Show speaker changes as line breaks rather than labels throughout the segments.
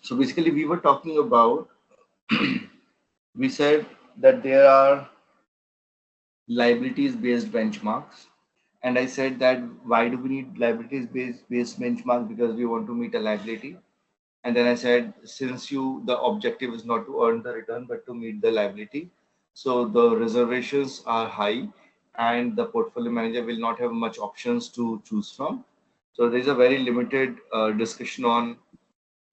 So basically we were talking about, we said that there are liabilities based benchmarks. And I said that why do we need liabilities based benchmark? Because we want to meet a liability. And then I said, since the objective is not to earn the return, but to meet the liability. So the reservations are high and the portfolio manager will not have much options to choose from. So there's a very limited discussion on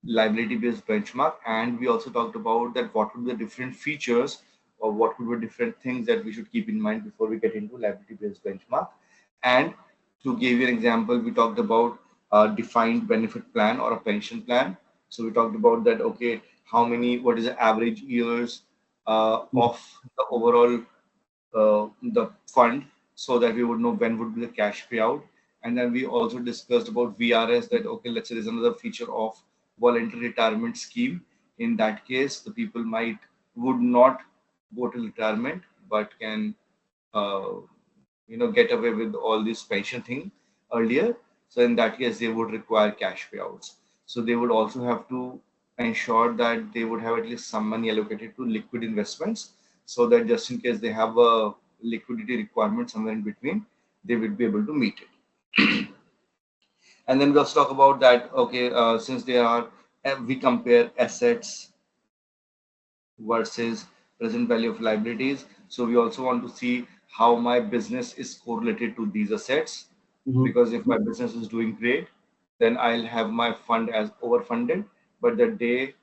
liability-based benchmark. And we also talked about that what would be the different features or what would be different things that we should keep in mind before we get into liability-based benchmark. And to give you an example, we talked about a defined benefit plan or a pension plan. So we talked about that, okay, what is the average years of the overall the fund, so that we would know when would be the cash payout. And then we also discussed about VRS, that okay, let's say there's another feature of voluntary retirement scheme. In that case, the people would not go to retirement but can uh, get away with all this pension thing earlier. So in that case they would require cash payouts. So they would also have to ensure that they would have at least some money allocated to liquid investments, so that just in case they have a liquidity requirement somewhere in between, they will be able to meet it. And then we also talk about that, okay, since we compare assets versus present value of liabilities. So we also want to see how my business is correlated to these assets. Because if my business is doing great, then I'll have my fund as overfunded. But the day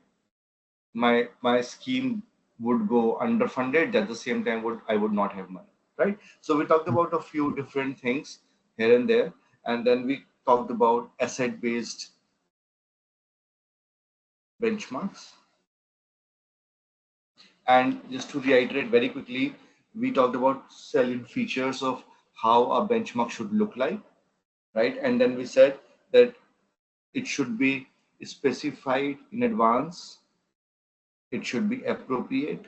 my scheme would go underfunded, at the same time I would not have money, right? So we talked about a few different things here and there, and then we talked about asset based benchmarks. And just to reiterate very quickly, we talked about salient features of how a benchmark should look like, right? And then we said that it should be specified in advance, it should be appropriate.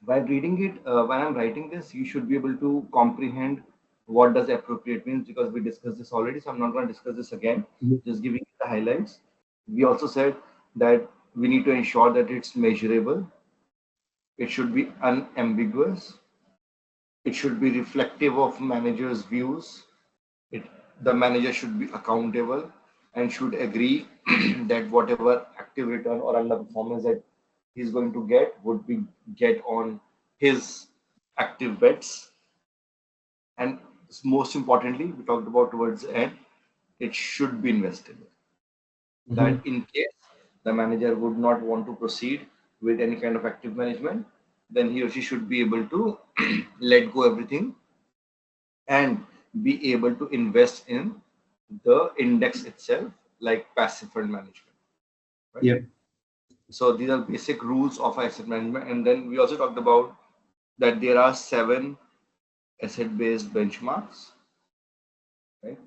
While reading it, when I'm writing this, you should be able to comprehend what does appropriate means, because we discussed this already. So I'm not going to discuss this again, just giving you the highlights. We also said that we need to ensure that it's measurable, it should be unambiguous, it should be reflective of managers' views, it, the manager should be accountable and should agree that whatever active return or underperformance that he's going to get would be get on his active bets. And most importantly, we talked about towards the end, it should be investable. That in case the manager would not want to proceed with any kind of active management, then he or she should be able to let go everything and be able to invest in the index itself, like passive fund management. Right?
Yeah.
So these are basic rules of asset management. And then we also talked about that there are 7 asset-based benchmarks. Right?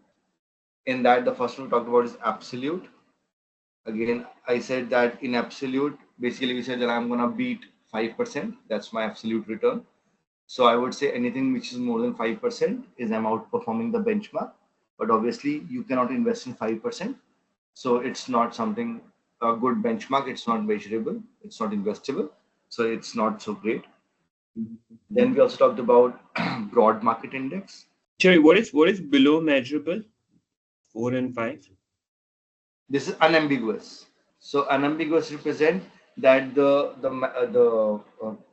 In that, the first one we talked about is absolute. Again, I said that in absolute, basically we said that I'm gonna beat 5%. That's my absolute return. So I would say anything which is more than 5% is I'm outperforming the benchmark. But obviously you cannot invest in 5%. So it's not something a good benchmark. It's not measurable. It's not investable. So it's not so great. Then we also talked about broad market index.
Sorry, what is below measurable? 4 and 5.
This is unambiguous. So unambiguous represent that the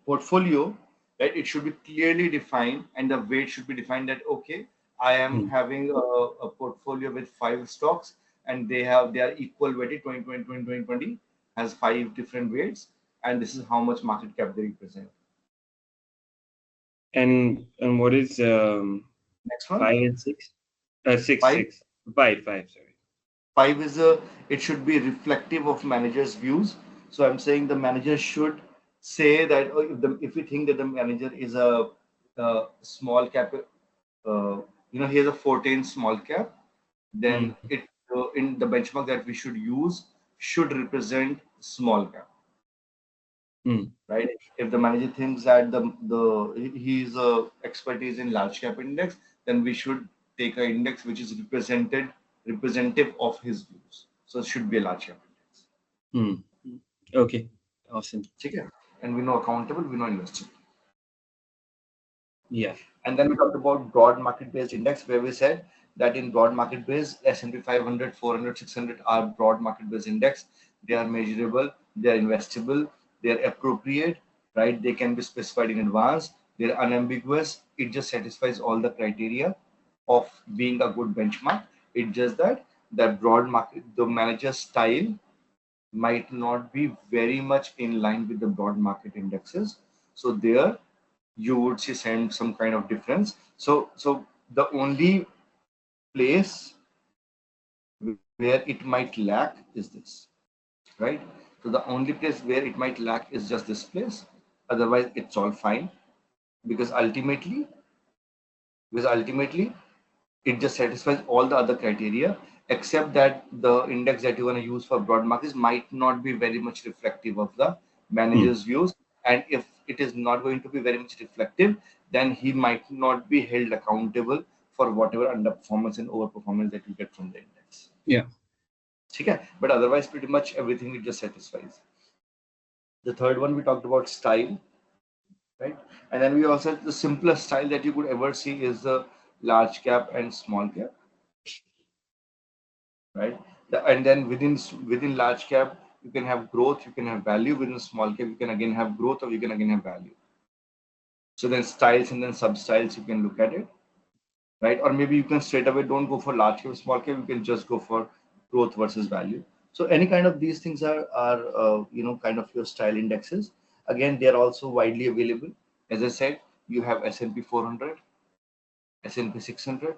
portfolio, right? It should be clearly defined, and the weight should be defined. That okay, I am having a portfolio with 5 stocks, and they are equal weighted. 2020 has 5 different weights, and this is how much market cap they represent.
And what is
Next one,
5 and 6? 6,
5.
6. 5, 5, sorry.
5 is it should be reflective of managers' views. So I'm saying the manager should say that if we think that the manager is a small cap, he has a 14 small cap, then it in the benchmark that we should use should represent small cap. Right? If the manager thinks that he's expertise in large cap index, then we should take an index which is representative of his views. So it should be a large cap index.
Okay. Awesome.
Okay? And we know accountable, we know investable.
Yeah.
And then we talked about broad market-based index, where we said that in broad market-based, S&P 500, 400, 600 are broad market-based index. They are measurable, they are investable, they are appropriate, right? They can be specified in advance. They're unambiguous. It just satisfies all the criteria of being a good benchmark. It's just that the broad market, the manager's style might not be very much in line with the broad market indexes. So there you would see some kind of difference. So the only place where it might lack is this, right? So the only place where it might lack is just this place. Otherwise, it's all fine because ultimately it just satisfies all the other criteria, except that the index that you're going to use for broad markets might not be very much reflective of the manager's views. And if it is not going to be very much reflective, then he might not be held accountable for whatever underperformance and overperformance that you get from the index.
Yeah.
Okay? But otherwise, pretty much everything it just satisfies. The third one we talked about style, right? And then we also, the simplest style that you could ever see is the large cap and small cap, right? And then within large cap, you can have growth, you can have value. Within small cap, you can again have growth, or you can again have value. So then styles and then sub styles, you can look at it, right? Or maybe you can straight away don't go for large cap, small cap. You can just go for growth versus value. So any kind of these things are kind of your style indexes. Again, they are also widely available. As I said, you have S&P 400, S&P 600,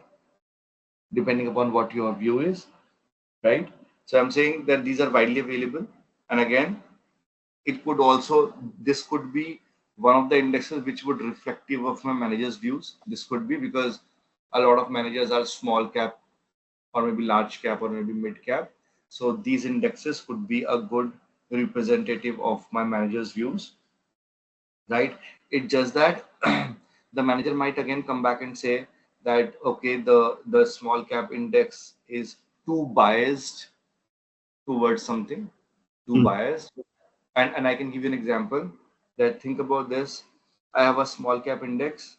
depending upon what your view is, right? So I'm saying that these are widely available. And again, it could also, this could be one of the indexes which would reflective of my manager's views. This could be because a lot of managers are small cap or maybe large cap or maybe mid cap. So these indexes could be a good representative of my manager's views, right? It's just that the manager might again come back and say that, okay, the small cap index is too biased towards something, too biased. And I can give you an example that think about this. I have a small cap index,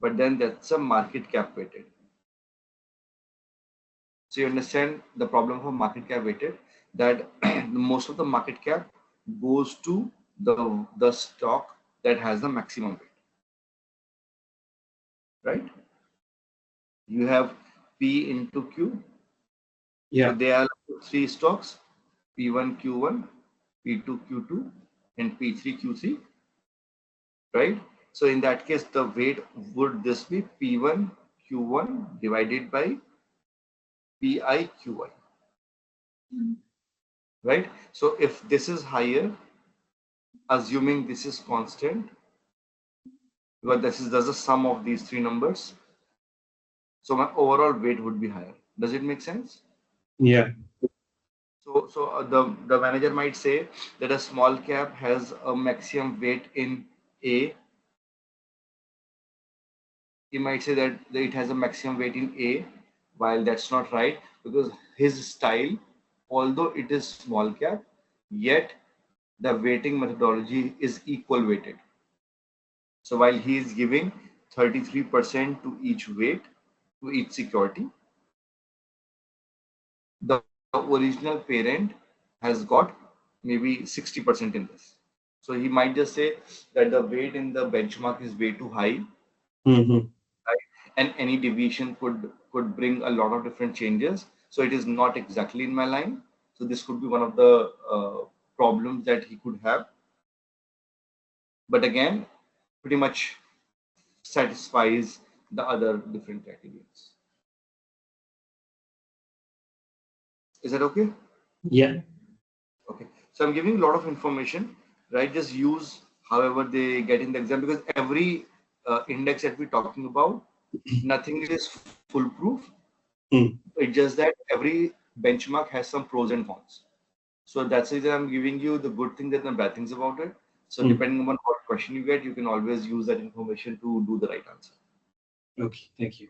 but then that's a market cap weighted. So you understand the problem for market cap weighted, that most of the market cap goes to the stock that has the maximum weight, right? You have P into Q. So
Yeah.
there are three stocks: P1 Q1, P2 Q2, and P3 Q3, right? So in that case, the weight would this be P1 Q1 divided by PI QI, right? So if this is higher, assuming this is constant, because this is the sum of these three numbers, so my overall weight would be higher. Does it make sense?
Yeah.
So the manager might say that a small cap has a maximum weight in A. He might say that it has a maximum weight in A, while that's not right, because his style, although it is small cap, yet the weighting methodology is equal weighted. So while he is giving 33% to each weight, to each security, the original parent has got maybe 60% in this. So he might just say that the weight in the benchmark is way too high,
Mm-hmm.
right? And any deviation could bring a lot of different changes. So it is not exactly in my line. So this could be one of the problems that he could have. But again, pretty much satisfies the other different categories. Is that okay?
Yeah.
Okay. So I'm giving a lot of information, right? Just use however they get in the exam, because every index that we're talking about, nothing is foolproof.
Mm.
It's just that every benchmark has some pros and cons. So that's the reason I'm giving you the good things and the bad things about it. So
Mm.
depending on what question you get, you can always use that information to do the right answer.
Okay. Thank you.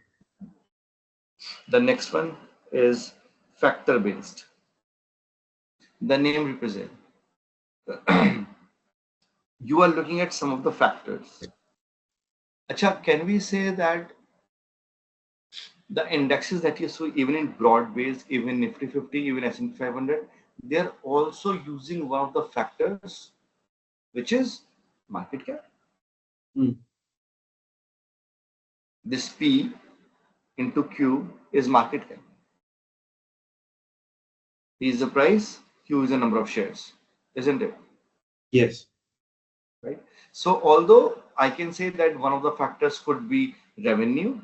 The next one is factor based. The name represents. you are looking at some of the factors. Acha, can we say that the indexes that you saw, even in broad base, even Nifty 50, even S&P 500, they're also using one of the factors, which is market cap. This P into Q is market cap. P is the price, Q is the number of shares, isn't it?
Yes.
Right. So although I can say that one of the factors could be revenue,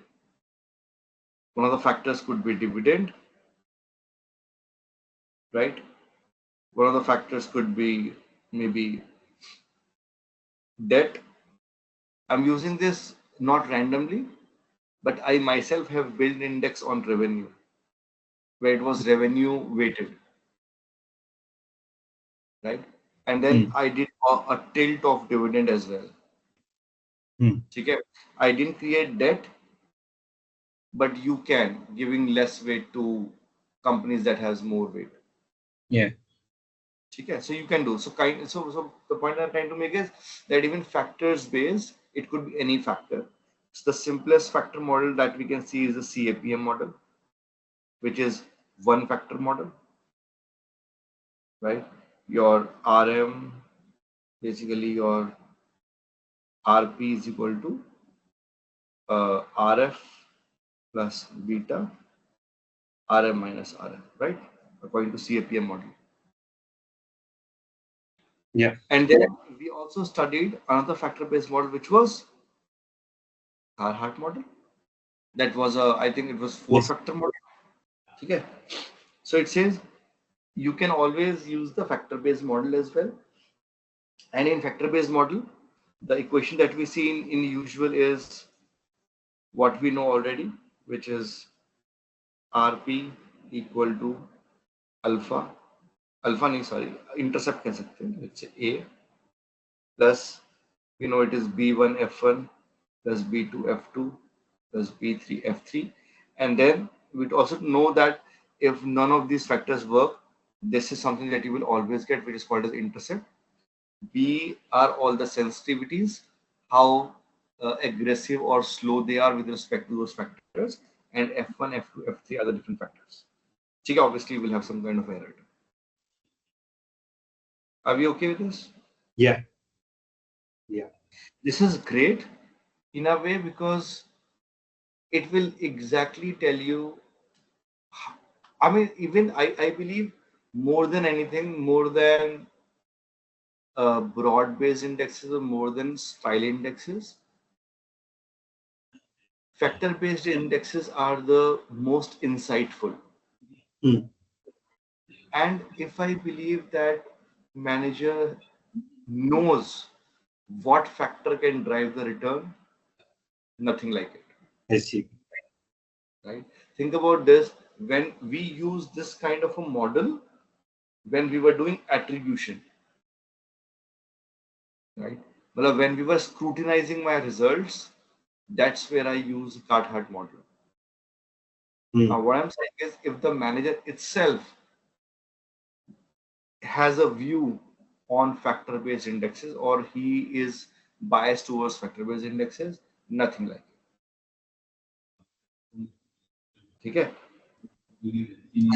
one of the factors could be dividend, right? One of the factors could be maybe debt. I'm using this not randomly, but I myself have built index on revenue, where it was revenue weighted, right? And then I did a tilt of dividend as well. Okay. I didn't create debt, but you can, giving less weight to companies that has more weight.
Yeah.
Okay. So you can do so. So the point I'm trying to make is that even factors based, it could be any factor. So the simplest factor model that we can see is the CAPM model, which is one factor model, right? Your RM, basically your RP is equal to RF plus beta, RM minus RF, right? According to CAPM model.
Yeah.
And then we also studied another factor-based model, which was Carhart model. That was I think it was four-factor model. Okay. So it says you can always use the factor-based model as well. And in factor-based model, the equation that we see in usual is what we know already, which is RP equal to alpha. Alpha नहीं sorry, intercept कह सकते हैं. Let's say A plus we know it is B1 F1 plus B2 F2 plus B3 F3, and then we'd also know that if none of these factors work, this is something that you will always get, which is called as intercept. B are all the sensitivities, how aggressive or slow they are with respect to those factors, and F1, F2, F3 are the different factors. Okay, obviously you will have some kind of error. Are we okay with this?
Yeah. Yeah.
This is great in a way because it will exactly tell you. I mean, even I believe more than anything, more than broad-based indexes or more than style indexes, factor-based indexes are the most insightful. And if I believe that manager knows what factor can drive the return, nothing like it.
I see.
Right? Think about this. When we use this kind of a model, when we were doing attribution, right? Well, when we were scrutinizing my results, that's where I use Carhart model. Now, what I'm saying is, if the manager itself has a view on factor-based indexes, or he is biased towards factor-based indexes, nothing like it. Okay.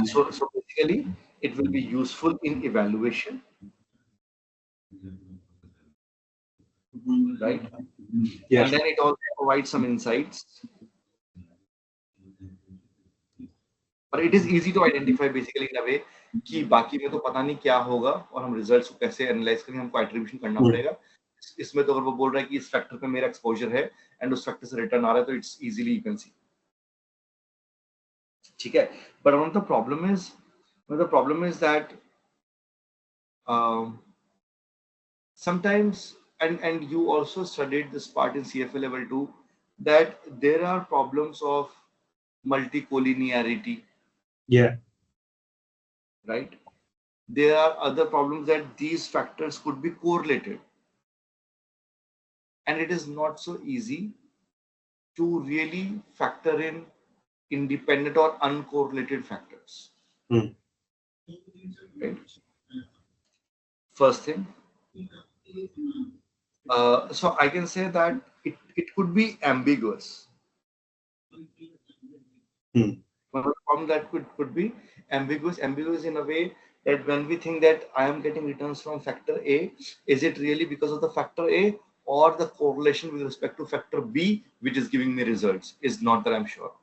So basically, it will be useful in evaluation, right?
Yes.
And then it also provides some insights. But it is easy to identify basically in a way कि बाकी में तो पता नहीं क्या होगा और हम रिजल्ट्स को कैसे एनालाइज करेंगे, हमको एट्रीब्यूशन करना पड़ेगा. इसमें तो अगर वो बोल रहा है कि इस फैक्टर पे मेरा एक्सपोजर है एंड उस फैक्टर से रिटर्न आ रहा है तो it's easily you can see. ठीक है. But one of the problem is that sometimes, and you also studied this part in CFA level 2, that there are problems of multicollinearity.
Yeah.
Right. There are other problems that these factors could be correlated, and it is not so easy to really factor in independent or uncorrelated factors. Right. first thing. So I can say that it could be ambiguous. One of the problem that could be ambiguous in a way that when we think that I am getting returns from factor A, is it really because of the factor A, or the correlation with respect to factor B, which is giving me results, is not that I'm sure.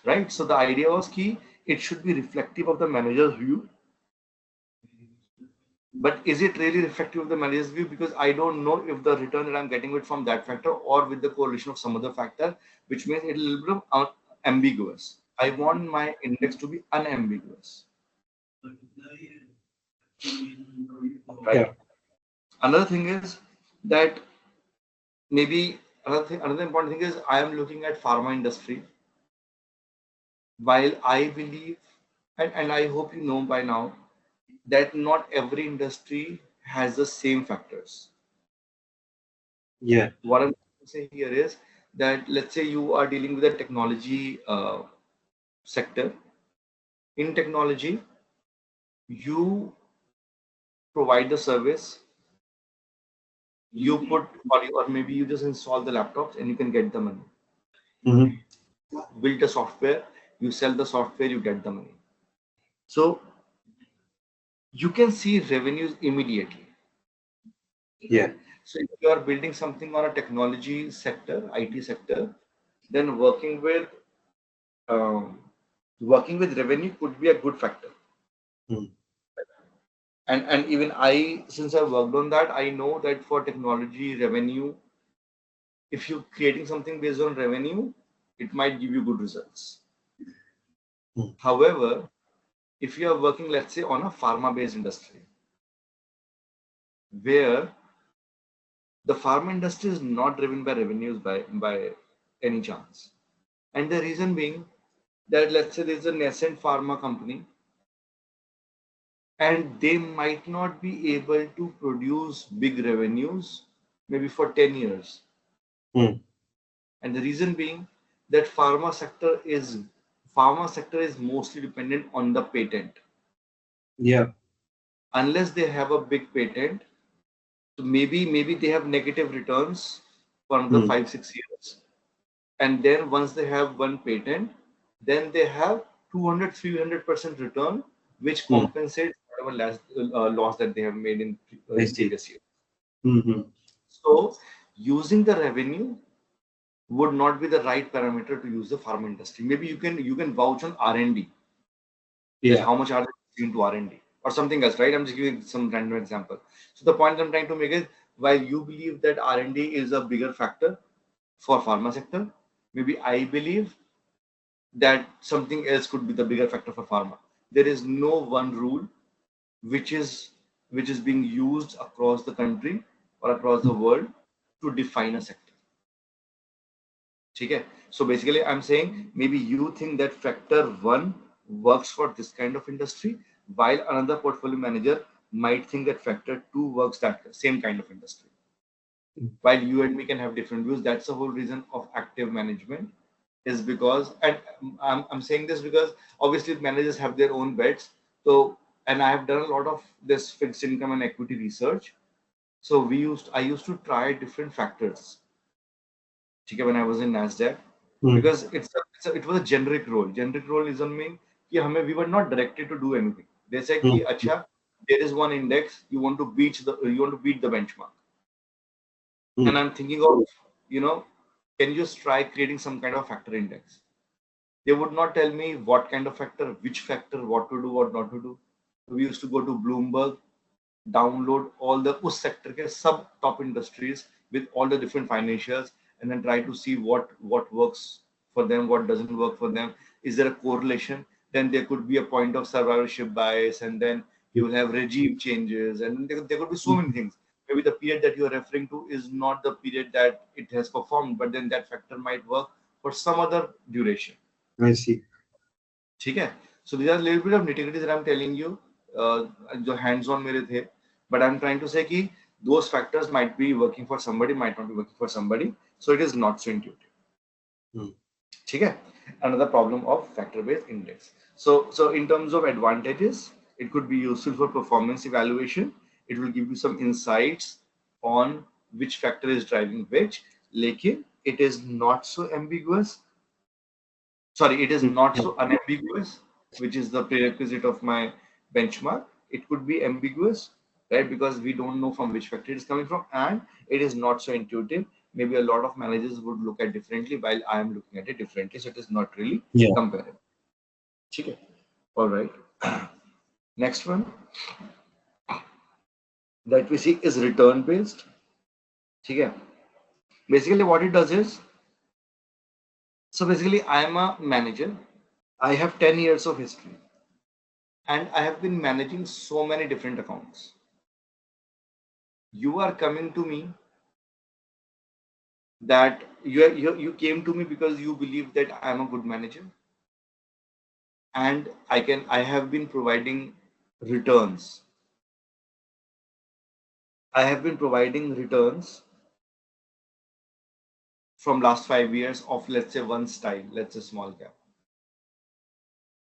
Right? So the idea was key, it should be reflective of the manager's view. But is it really reflective of the manager's view? Because I don't know if the return that I'm getting it from that factor or with the correlation of some other factor, which means it's a little bit of ambiguous. I want my index to be unambiguous. Right.
Yeah.
Another thing is that maybe another important thing is I am looking at pharma industry. While I believe, and I hope you know by now, that not every industry has the same factors.
Yeah.
What I'm trying to say here is that let's say you are dealing with a technology sector. In technology, you provide the service, you put, or maybe you just install the laptops and you can get the money. Build a software, you sell the software, you get the money. So you can see revenues immediately.
Yeah.
So if you are building something on a technology sector, IT sector, then working with revenue could be a good factor. And even I, since I worked on that, I know that for technology revenue, if you're creating something based on revenue, it might give you good results. However, if you are working, let's say, on a pharma-based industry, where the pharma industry is not driven by revenues by any chance, and the reason being that let's say there's a nascent pharma company, and they might not be able to produce big revenues maybe for 10 years. And the reason being that pharma sector is mostly dependent on the patent.
Yeah.
Unless they have a big patent, so maybe they have negative returns for another 5-6 years. And then once they have one patent, then they have 200-300% return, which compensates whatever loss that they have made in previous years. So using the revenue would not be the right parameter to use the pharma industry. Maybe you can vouch on R&D.
Yeah.
How much are they into R&D or something else, right? I'm just giving some random example. So the point I'm trying to make is, while you believe that R&D is a bigger factor for pharma sector, maybe I believe that something else could be the bigger factor for pharma. There is no one rule which is being used across the country or across the world to define a sector. Okay? So basically I'm saying maybe you think that factor 1 works for this kind of industry, while another portfolio manager might think that factor 2 works that same kind of industry. While you and me can have different views, that's the whole reason of active management, is because, and I'm saying this because obviously managers have their own bets. So, and I have done a lot of this fixed income and equity research. So I used to try different factors when I was in NASDAQ, because it was a generic role. Generic role doesn't mean we were not directed to do anything. They said ki, Acha, there is one index, you want to beat the benchmark. And I'm thinking of, can you just try creating some kind of factor index? They would not tell me what kind of factor, which factor, what to do, what not to do. We used to go to Bloomberg, download all the us sector ke sub top industries with all the different financials, and then try to see what works for them, what doesn't work for them. Is there a correlation? Then there could be a point of survivorship bias, and then you will have regime changes, and there could be so many things. Maybe the period that you are referring to is not the period that it has performed, but then that factor might work for some other duration.
I see.
Okay, so these are a little bit of nitty-gritty that I'm telling you. जो hands-on मेरे थे, but I'm trying to say कि those factors might be working for somebody, might not be working for somebody, so it is not so intuitive. ठीक है? Another problem of factor-based index. So in terms of advantages, It could be useful for performance evaluation. It will give you some insights on which factor is driving which. Lekin it is not so ambiguous. Sorry, it is not so unambiguous, which is the prerequisite of my benchmark. It could be ambiguous, right? Because we don't know from which factor it is coming from, and it is not so intuitive. Maybe a lot of managers would look at differently, while I am looking at it differently. So it is not really
Yeah.
comparable. Okay. All right. Next one that we see is return based. Okay. Basically, what it does is, so basically, I am a manager. I have 10 years of history, and I have been managing so many different accounts. You are coming to me that you came to me because you believe that I am a good manager, and I have been providing returns. I have been providing returns from last 5 years of, let's say, one style, let's say small cap,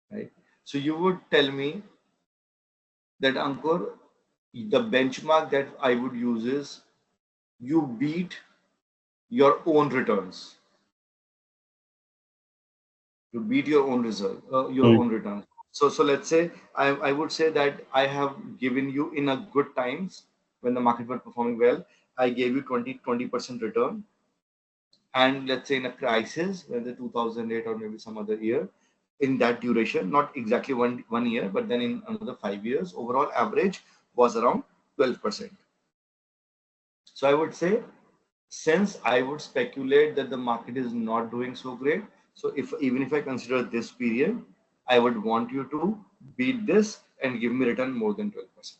right? So you would tell me that, Ankur, the benchmark that I would use is you beat your own returns. You beat your own result, your own returns. So let's say I would say that I have given you in a good times when the market was performing well, I gave you 20% return. And let's say in a crisis, when the 2008 or maybe some other year, in that duration, not exactly one year, but then in another 5 years, overall average was around 12%. So I would say, since I would speculate that the market is not doing so great, so if even if I consider this period, I would want you to beat this and give me return more than 12%.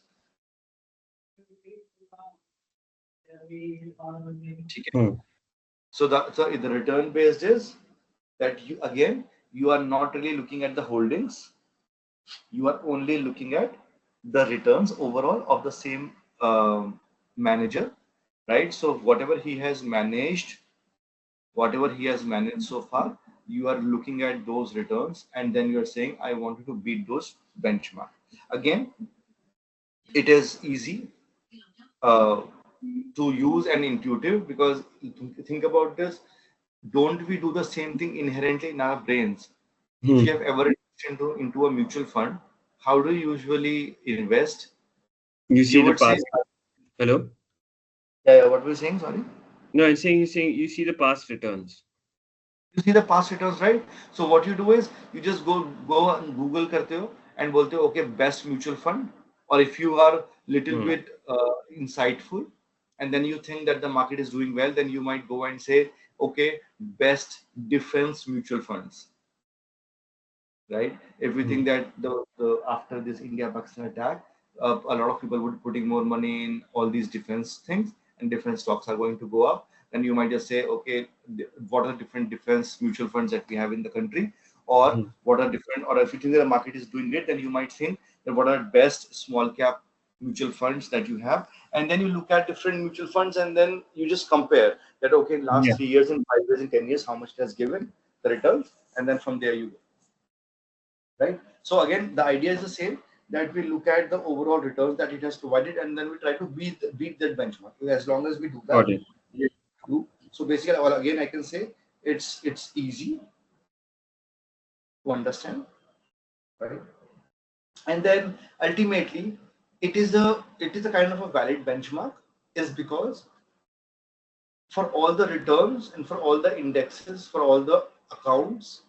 So the return based is that you are not really looking at the holdings, you are only looking at the returns overall of the same manager, right? So whatever he has managed so far, you are looking at those returns, and then you are saying, I want you to beat those benchmark. Again, it is easy uh, to use and intuitive, because think about this. Don't we do the same thing inherently in our brains? If you have ever invested into a mutual fund, how do you usually invest?
You see
You
the
would say,
past. Hello?
yeah, what were you saying? Sorry.
No, I'm saying you see the past returns.
You see the past returns, right? So what you do is you just go on Google karte ho and bolte ho, okay, best mutual fund. Or if you are little bit insightful, and then you think that the market is doing well, then you might go and say, okay, best defense mutual funds, right? If we think that the after this India-Pakistan attack, a lot of people would putting more money in all these defense things, and defense stocks are going to go up, then you might just say, okay, what are different defense mutual funds that we have in the country, or what are different, or if you think that the market is doing great, then you might think that what are best small cap mutual funds that you have, and then you look at different mutual funds, and then you just compare that, okay, in last 3 years, in 5 years, in 10 years, how much it has given the returns, and then from there you go. Right. So again, the idea is the same, that we look at the overall returns that it has provided, and then we try to beat that benchmark. As long as we do that, we do. So basically, well, again, I can say it's easy to understand, right? And then ultimately, it is a kind of a valid benchmark, is because for all the returns and for all the indexes, for all the accounts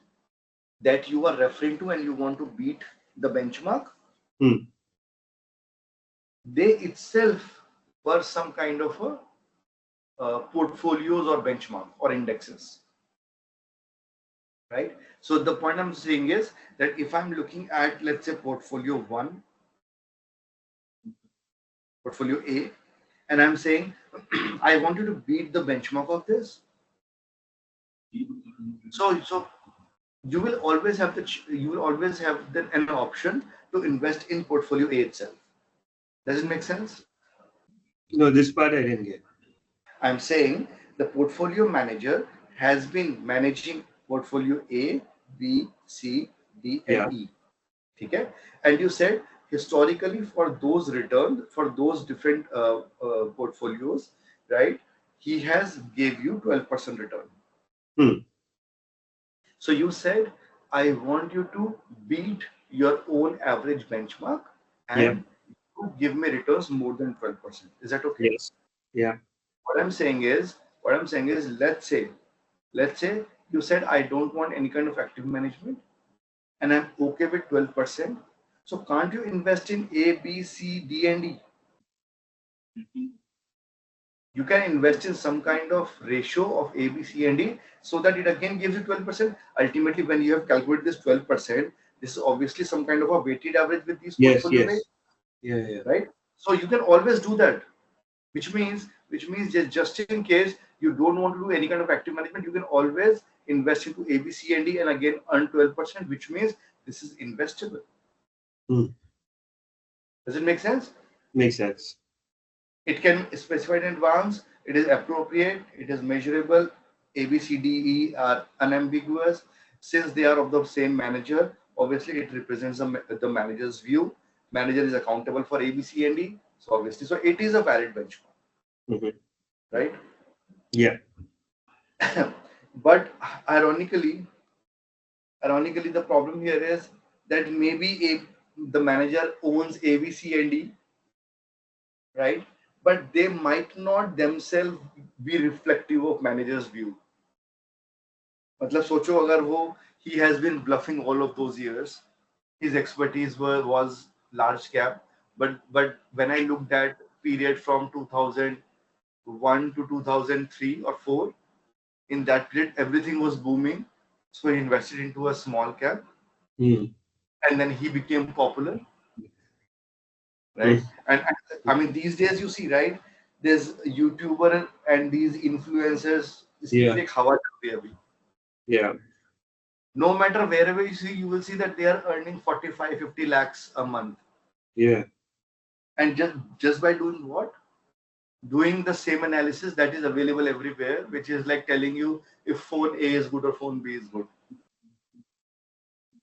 that you are referring to and you want to beat the benchmark, they itself were some kind of a portfolios or benchmark or indexes, right? So the point I'm saying is that if I'm looking at, let's say, portfolio 1, portfolio A, and I'm saying I want you to beat the benchmark of this, so you will always have an option to invest in portfolio A itself. Does it make sense?
No, this part I didn't get.
I'm saying the portfolio manager has been managing portfolio A, B, C, D, and E. Okay? And you said historically for those returns, for those different portfolios, right? He has gave you 12% return. So you said, I want you to beat your own average benchmark and you give me returns more than 12%. Is that okay?
Yes. Yeah.
What I'm saying is, let's say you said I don't want any kind of active management and I'm okay with 12%. So can't you invest in A, B, C, D, and E? You can invest in some kind of ratio of A, B, C, and D so that it again gives you 12%. Ultimately, when you have calculated this 12%, this is obviously some kind of a weighted average with these
Yes.
portfolio
Yes.
rates,
Yeah.
right? So you can always do that, which means just in case you don't want to do any kind of active management, you can always invest into A, B, C, and D and again earn 12%, which means this is investable. Does it make sense?
Makes sense.
It can specify in advance, it is appropriate, it is measurable, A, B, C, D, E are unambiguous. Since they are of the same manager, obviously it represents the manager's view. Manager is accountable for A, B, C, and D. So obviously, so it is a valid benchmark, right?
Yeah.
But ironically, the problem here is that maybe the manager owns A, B, C, and D, right? But they might not themselves be reflective of manager's view. मतलब सोचो अगर वो he has been bluffing all of those years, his expertise was large cap, but when I looked at period from 2001 to 2003 or 4, in that period everything was booming, so he invested into a small cap, and then he became popular, right? And I mean these days you see, right, there's YouTuber and these influencers, इसकी
Yeah.
एक हवा चल रही है अभी.
Yeah.
No matter wherever you see, you will see that they are earning 45-50 lakhs a month.
Yeah.
And just by doing what? Doing the same analysis that is available everywhere, which is like telling you if phone A is good or phone B is good.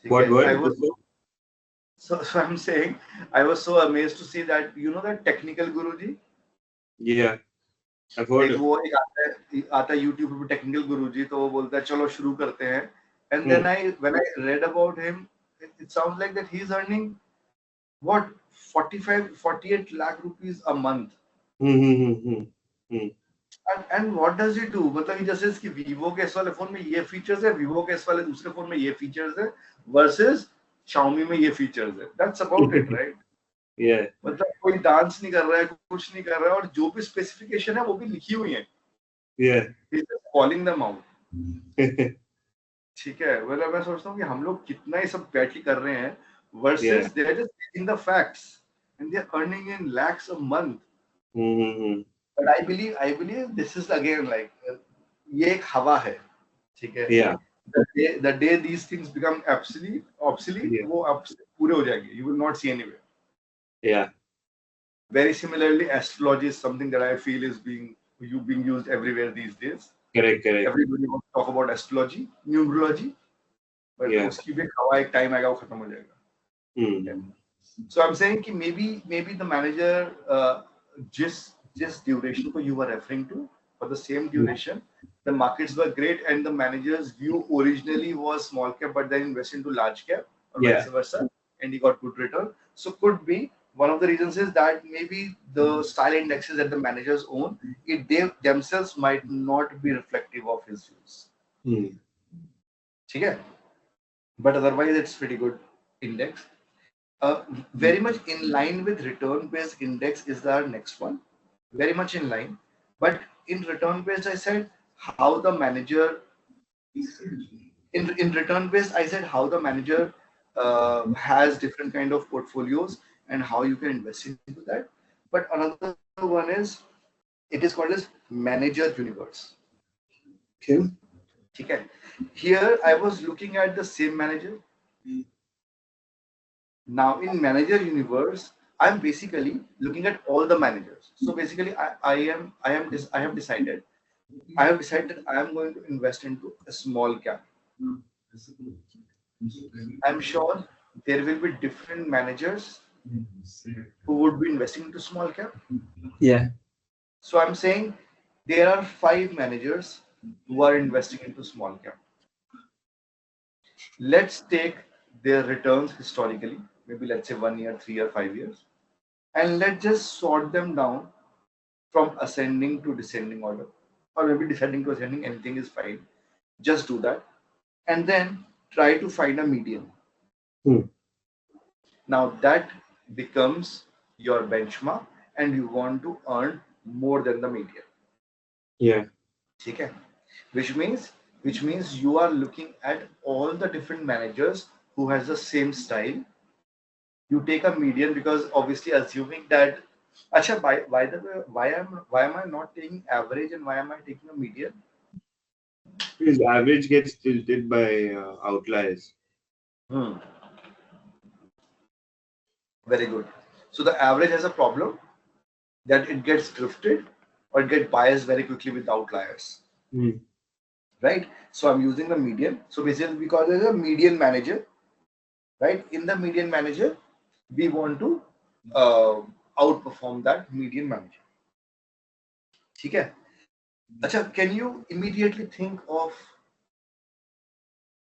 What
I
word?
was so I'm saying I was so amazed to see that, you know, that technical Guruji.
Yeah. I've heard
एक
of.
वो एक आता है YouTube पे technical गुरुजी, तो वो बोलता है चलो शुरू करते हैं. And then when I read about him, it sounds like that he's earning what 48 lakh rupees a month. And what does he do? मतलब जैसे इसकी Vivo के इस वाले फोन में ये फीचर्स है, Vivo के इस वाले दूसरे फोन में ये फीचर्स है, versus Xiaomi में ये फीचर्स है. That's about it, right?
Yeah.
मतलब कोई डांस नहीं कर रहा है, कुछ नहीं कर रहा है, और जो भी स्पेसिफिकेशन है वो भी लिखी हुई है.
Yeah.
He's just calling them out. ठीक है, मतलब मैं सोचता हूँ कि हम लोग कितना ही सब बैठ के कर रहे हैं versus they are just taking the facts and they are earning in lakhs a month. But I believe this is again like ये एक हवा है, ठीक है.
Yeah.
The day these things become obsolete, वो पूरे हो जाएंगे. You will not see anywhere.
Yeah.
Very similarly, astrology is something that I feel is being used everywhere these days.
Correct.
Everybody wants to talk about astrology, numerology, but उसकी भी हवा एक time आएगा वो खत्म हो जाएगा. So I'm saying कि maybe the manager just duration को you were referring to, for the same duration, the markets were great and the manager's view originally was small cap, but then invested into large cap or vice versa, and he got good return. So could be one of the reasons is that maybe the style indexes that the managers own, they themselves might not be reflective of his views. ठीक है? But otherwise it's pretty good index. Very much in line with return-based index is our next one. Very much in line. But in return-based, I said how the manager, in return-based, I said how the manager has different kind of portfolios and how you can invest into that. But another one is, it is called as manager universe. Okay. Here I was looking at the same manager. Now in manager universe, I'm basically looking at all the managers. So basically, I have decided I am going to invest into a small cap. I'm sure there will be different managers who would be investing into small cap.
Yeah.
So I'm saying there are 5 managers who are investing into small cap. Let's take their returns historically, maybe let's say 1 year, 3 year, 5 years, and let's just sort them down from ascending to descending order, or maybe descending to ascending, anything is fine. Just do that, and then try to find a median.
Hmm.
Now that becomes your benchmark, and you want to earn more than the median.
Yeah.
Okay? Which means you are looking at all the different managers who has the same style. You take a median, because obviously assuming that, Acha, by the way, why am I not taking average and why am I taking a median?
Because average gets tilted by outliers.
Hmm. Very good. So the average has a problem that it gets drifted or it gets biased very quickly with outliers,
Hmm.
right? So I'm using the median. So basically, because there's a median manager, right? In the median manager, we want to uh, outperform that median manager. Okay. Acha, can you immediately think of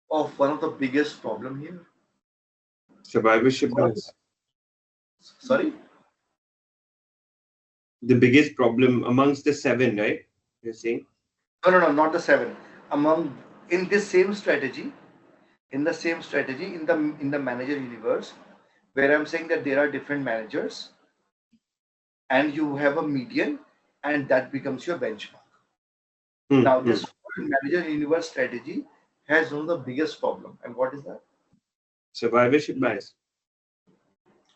one of the biggest problem here?
Survivorship bias.
Sorry?
The biggest problem amongst the 7, right? You're saying?
No, not the 7. Among in this same strategy, in the manager universe, where I'm saying that there are different managers and you have a median, and that becomes your benchmark.
Hmm.
Now,
Hmm.
this whole manager universe strategy has one of the biggest problem. And what is that?
Survivorship bias.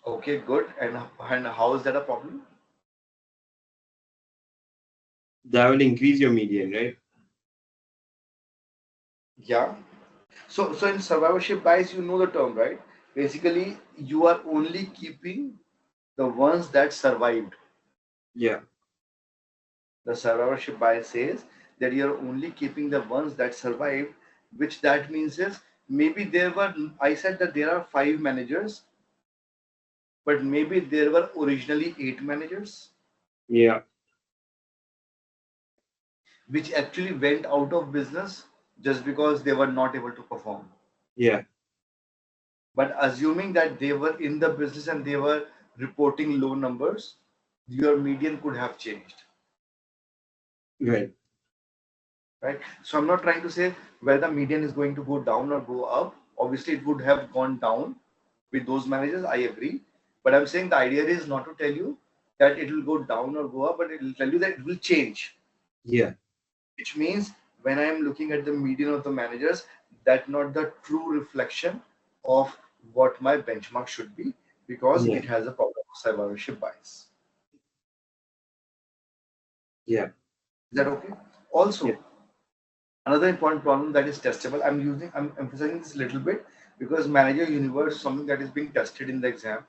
Okay, good. And how is that a problem?
That will increase your median, right?
Yeah. So in survivorship bias, you know the term, right? Basically, you are only keeping the ones that survived.
Yeah.
The survivorship bias says that you're only keeping the ones that survived, which that means is maybe I said that there are 5 managers, but maybe there were originally 8 managers,
Yeah.
which actually went out of business just because they were not able to perform.
Yeah.
But assuming that they were in the business and they were reporting low numbers, your median could have changed.
Right.
Right? So I'm not trying to say whether the median is going to go down or go up. Obviously, it would have gone down with those managers. I agree, but I'm saying the idea is not to tell you that it will go down or go up, but it will tell you that it will change.
Yeah.
Which means when I am looking at the median of the managers, that's not the true reflection of what my benchmark should be, because
Yeah.
it has a problem of survivorship bias.
Yeah.
Is that okay?
Yeah.
Also, another important problem that is testable. I'm emphasizing this a little bit because manager universe is something that is being tested in the exam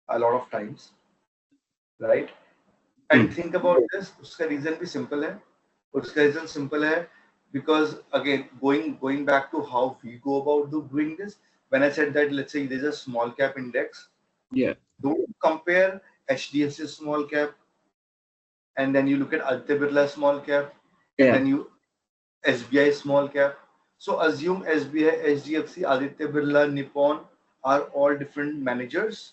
a lot of times, right?
Hmm.
And think about this. उसका reason भी simple है. उसका reason simple है because again going back to how we go about doing this. When I said that, let's say there's a small cap index,
Yeah.
don't compare HDFC small cap and then you look at Aditya Birla small cap and
Yeah.
then you SBI small cap. So assume SBI, HDFC, Aditya Birla, Nippon are all different managers.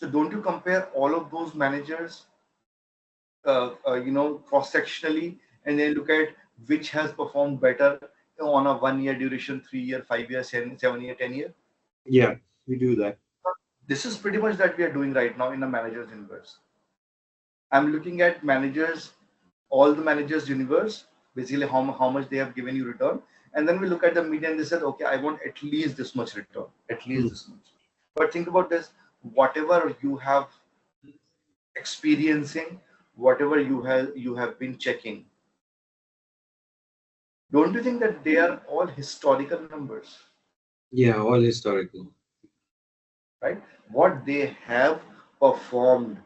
So don't you compare all of those managers, cross-sectionally, and then look at which has performed better on a 1 year duration, 3 year, 5 year, 7 year, 10 year.
Yeah. We do that.
This is pretty much that we are doing right now in the managers universe. I'm looking at managers, all the managers universe, basically how much they have given you return. And then we look at the median, they said, okay, I want at least this much return, at
Hmm.
least this much. But think about this, whatever you have experiencing, whatever you have been checking, don't you think that they are all historical numbers,
Yeah. All historical.
right? What they have performed,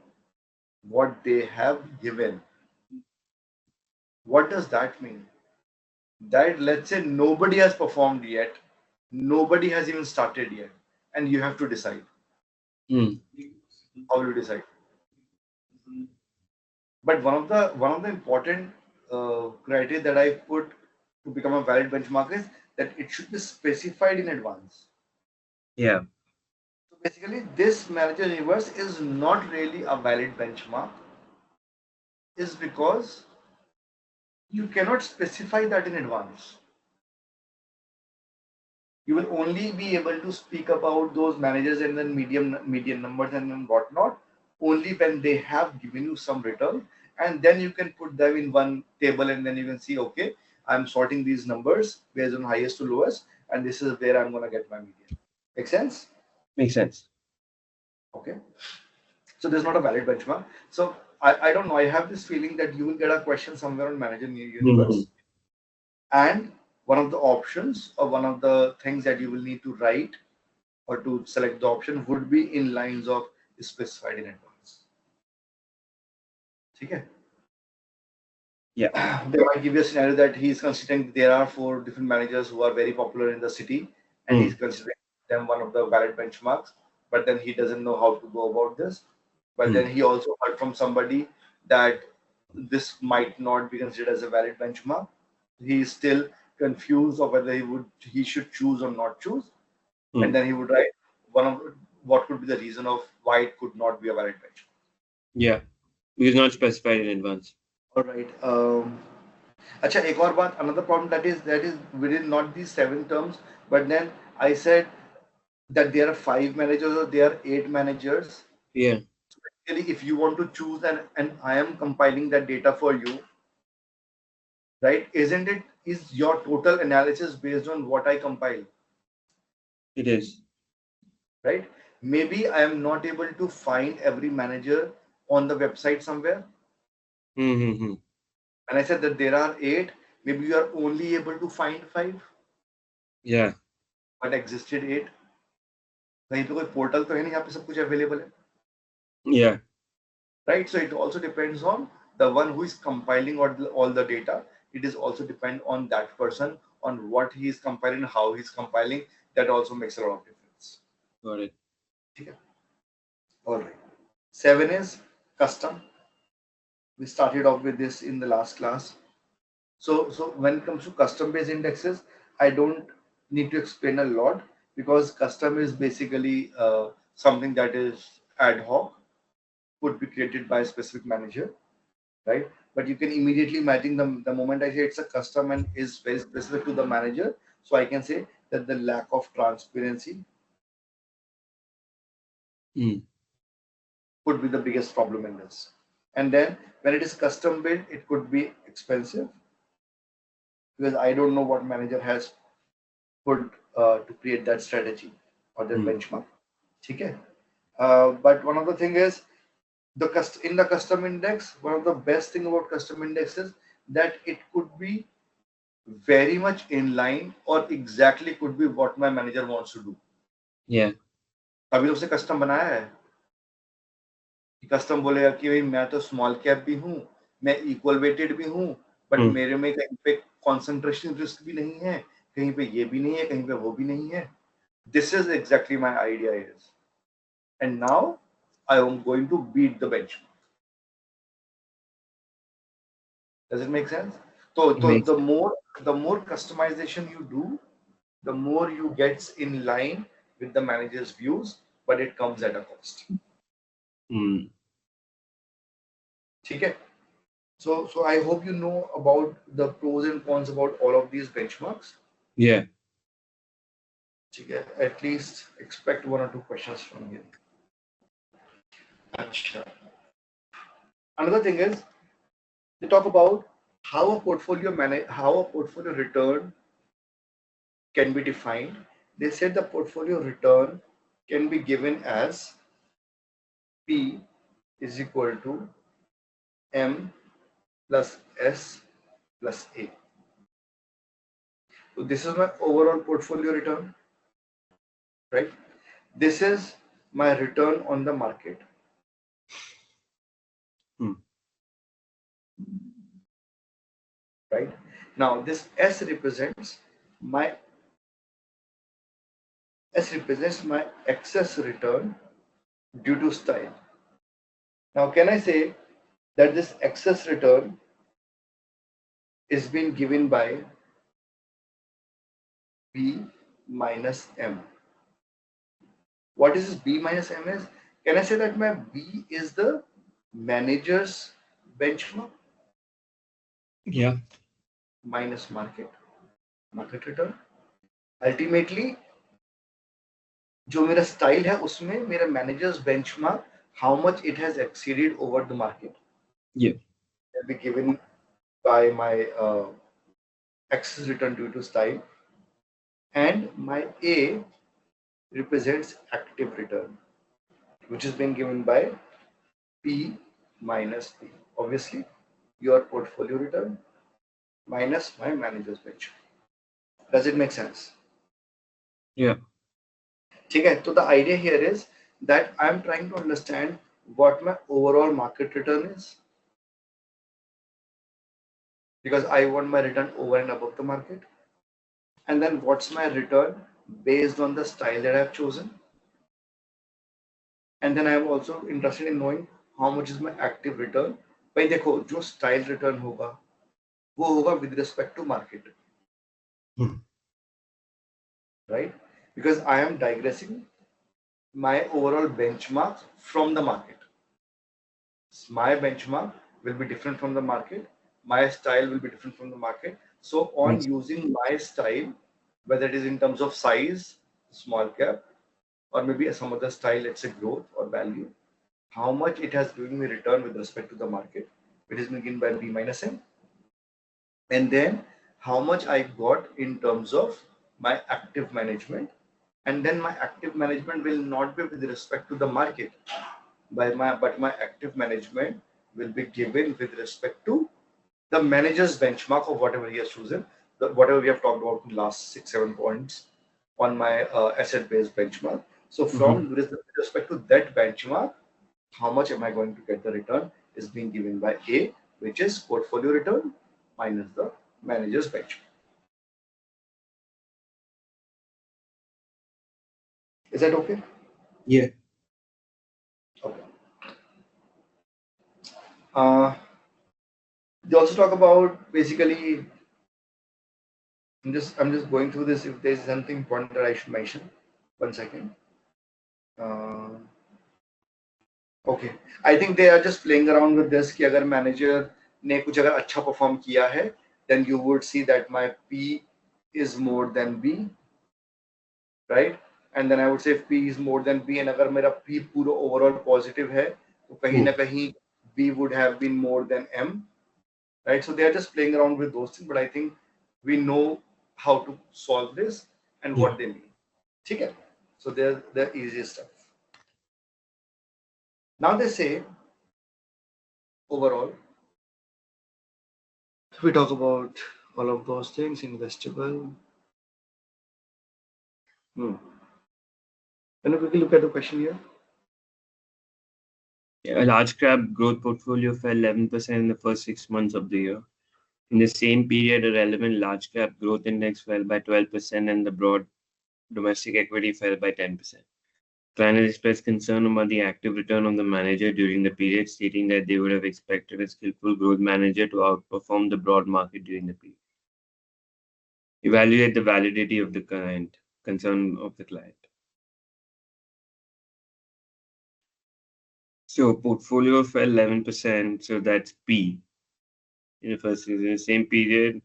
what they have given. What does that mean? That let's say nobody has performed yet, nobody has even started yet, and you have to decide. How will you decide? But one of the important criteria that I put to become a valid benchmark is that it should be specified in advance.
Yeah.
So basically, this manager universe is not really a valid benchmark, is because you cannot specify that in advance. You will only be able to speak about those managers and then median numbers and then whatnot only when they have given you some return, and then you can put them in one table and then you can see, okay, I'm sorting these numbers based on highest to lowest, and this is where I'm gonna get my median. Make sense?
Makes sense.
Okay. So there's not a valid benchmark. So I don't know. I have this feeling that you will get a question somewhere on manager universe, and one of the options or one of the things that you will need to write or to select the option would be in lines of specified in advance. Okay.
Yeah.
They might give you a scenario that he's considering there are 4 different managers who are very popular in the city, and he's considering them one of the valid benchmarks, but then he doesn't know how to go about this. But then he also heard from somebody that this might not be considered as a valid benchmark. He is still confused of whether he should choose or not choose, and then he would write one of what could be the reason of why it could not be a valid benchmark.
Yeah. Because not specified in advance.
All right. अच्छा एक और बात, another problem that is within not these 7 terms, but then I said that there are 5 managers or there are 8 managers.
Yeah.
So basically, if you want to choose and I am compiling that data for you, right? Isn't it? Is your total analysis based on what I compile,
It is.
right? Maybe I am not able to find every manager on the website somewhere. And I said that there are 8. Maybe you are only able to find 5,
Yeah.
but existed 8. कहीं पे कोई portal तो है नहीं जहाँ पे सब कुछ अवेलेबल है,
Yeah.
right? So it also depends on the one who is compiling all the data. It is also depend on that person, on what he is compiling, how he is compiling. That also makes a lot of difference.
Got it.
Okay. All right. 7 is custom. We started off with this in the last class. So when it comes to custom-based indexes, I don't need to explain a lot because custom is basically something that is ad hoc, could be created by a specific manager, right? But you can immediately imagine the moment I say it's a custom and is very specific to the manager, so I can say that the lack of transparency could be the biggest problem in this. And then when it is custom built, it could be expensive because I don't know what manager has put to create that strategy or that benchmark. Okay. But one of the thing is in the custom index, one of the best thing about custom index is that it could be very much in line or exactly could be what my manager wants to do.
Yeah.
अभी उसने custom बनाया है कि custom बोलेगा कि भाई मैं तो स्मॉल कैप भी हूँ, मैं इक्वल वेटेड भी हूँ, बट मेरे में कहीं पे कॉन्सेंट्रेशन रिस्क भी नहीं है, कहीं पे ये भी नहीं है, कहीं पे वो भी नहीं है. This is exactly my idea is, and now I am going to beat the benchmark. Does it make sense? So the more customization you do, the more you get in line with the manager's views, but it comes at a cost. Okay. So I hope you know about the pros and cons about all of these benchmarks.
Yeah.
Okay. At least expect 1 or 2 questions from here. Another thing is they talk about how a portfolio return can be defined. They said the portfolio return can be given as P is equal to M plus S plus A. So this is my overall portfolio return, right? This is my return on the market. Right? Now this S represents my excess return due to style. Now, can I say that this excess return is being given by B minus M? What is this B minus M is? Can I say that my B is the manager's benchmark
Yeah.
minus market return? Ultimately, जो मेरा style है उसमें मेरा managers benchmark how much it has exceeded over the market
Yeah.
will be given by my excess return due to style, and my A represents active return, which is being given by P minus P. Obviously, your portfolio return minus my manager's benchmark. Does it make sense?
Yeah.
ठीक है, तो the idea here is that I am trying to understand what my overall market return is, because I want my return over and above the market, and then what's my return based on the style that I've chosen, and then I'm also interested in knowing how much is my active return. भाई देखो, जो style return होगा वो होगा with respect to market, right? Because I am digressing my overall benchmark from the market. My benchmark will be different from the market. My style will be different from the market. So on using my style, whether it is in terms of size, small cap, or maybe some other style, let's say growth or value, how much it has given me return with respect to the market, which is given by B minus M, and then how much I got in terms of my active management, and then my active management will not be with respect to the market, but my active management will be given with respect to the manager's benchmark of whatever he has chosen, whatever we have talked about in the last 6-7 points on my asset-based benchmark. So from with respect to that benchmark, how much am I going to get the return is being given by A, which is portfolio return minus the manager's benchmark. Is that okay?
Yeah.
Okay. They also talk about basically. I'm just going through this. If there's something important that I should mention, 1 second. Okay, I think they are just playing around with this कि अगर manager ने कुछ अगर अच्छा perform किया है, then you would see that my P is more than B, right? And then I would say if P is more than B, and अगर मेरा P पूरा overall positive है, तो कहीं ना कहीं B would have been more than M, right? So they are just playing around with those things, but I think we know how to solve this and what they mean. ठीक है? So they're the easiest stuff. Now they say overall, we talk about all of those things, investable. Can you quickly look at the question here?
A large cap growth portfolio fell 11% in the first 6 months of the year. In the same period, a relevant large cap growth index fell by 12% and the broad domestic equity fell by 10%. Treynor expressed concern about the active return of the manager during the period, stating that they would have expected a skillful growth manager to outperform the broad market during the period. Evaluate the validity of the concern of the client. So portfolio fell 11%, so that's P. In the same period,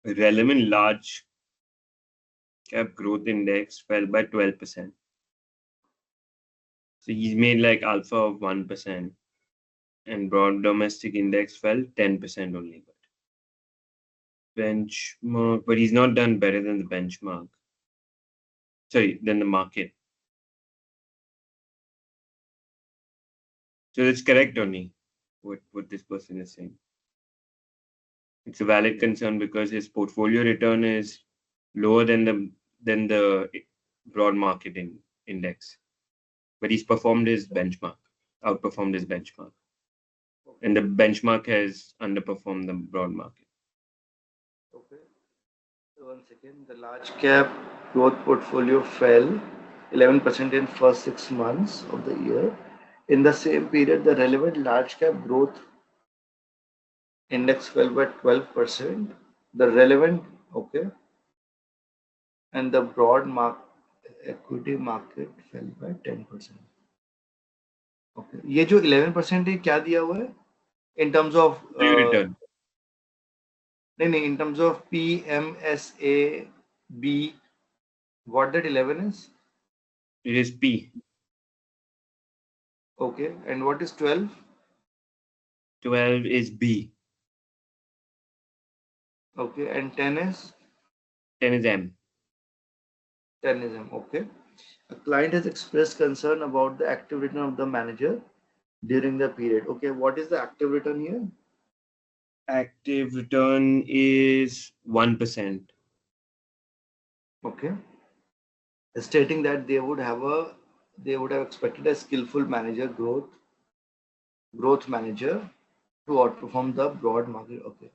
a relevant large cap growth index fell by 12%. So he's made like alpha of 1%, and broad domestic index fell 10% only. Benchmark, but he's not done better than the benchmark. Sorry, than the market. So it's correct only what this person is saying. It's a valid concern because his portfolio return is lower than the broad market index, but he's performed his benchmark, outperformed his benchmark, and the benchmark has underperformed the broad market.
Okay. So 1 second, the large cap growth portfolio fell 11% in first 6 months of the year. In the same period, the relevant large cap growth index fell by 12%. The relevant, okay, and the broad equity market fell by 10%. Okay, ये जो 11% है क्या दिया हुआ है in terms of
Return.
नहीं, in terms of PMSAB, what that 11 is?
It is P.
Okay, and what is 12?
12 is B.
Okay, and 10 is?
10 is M.
10 is M. Okay. A client has expressed concern about the active return of the manager during the period. Okay, what is the active return here?
Active return is 1%.
Okay, stating that they would have expected a skillful manager growth manager to outperform the broad market. Okay,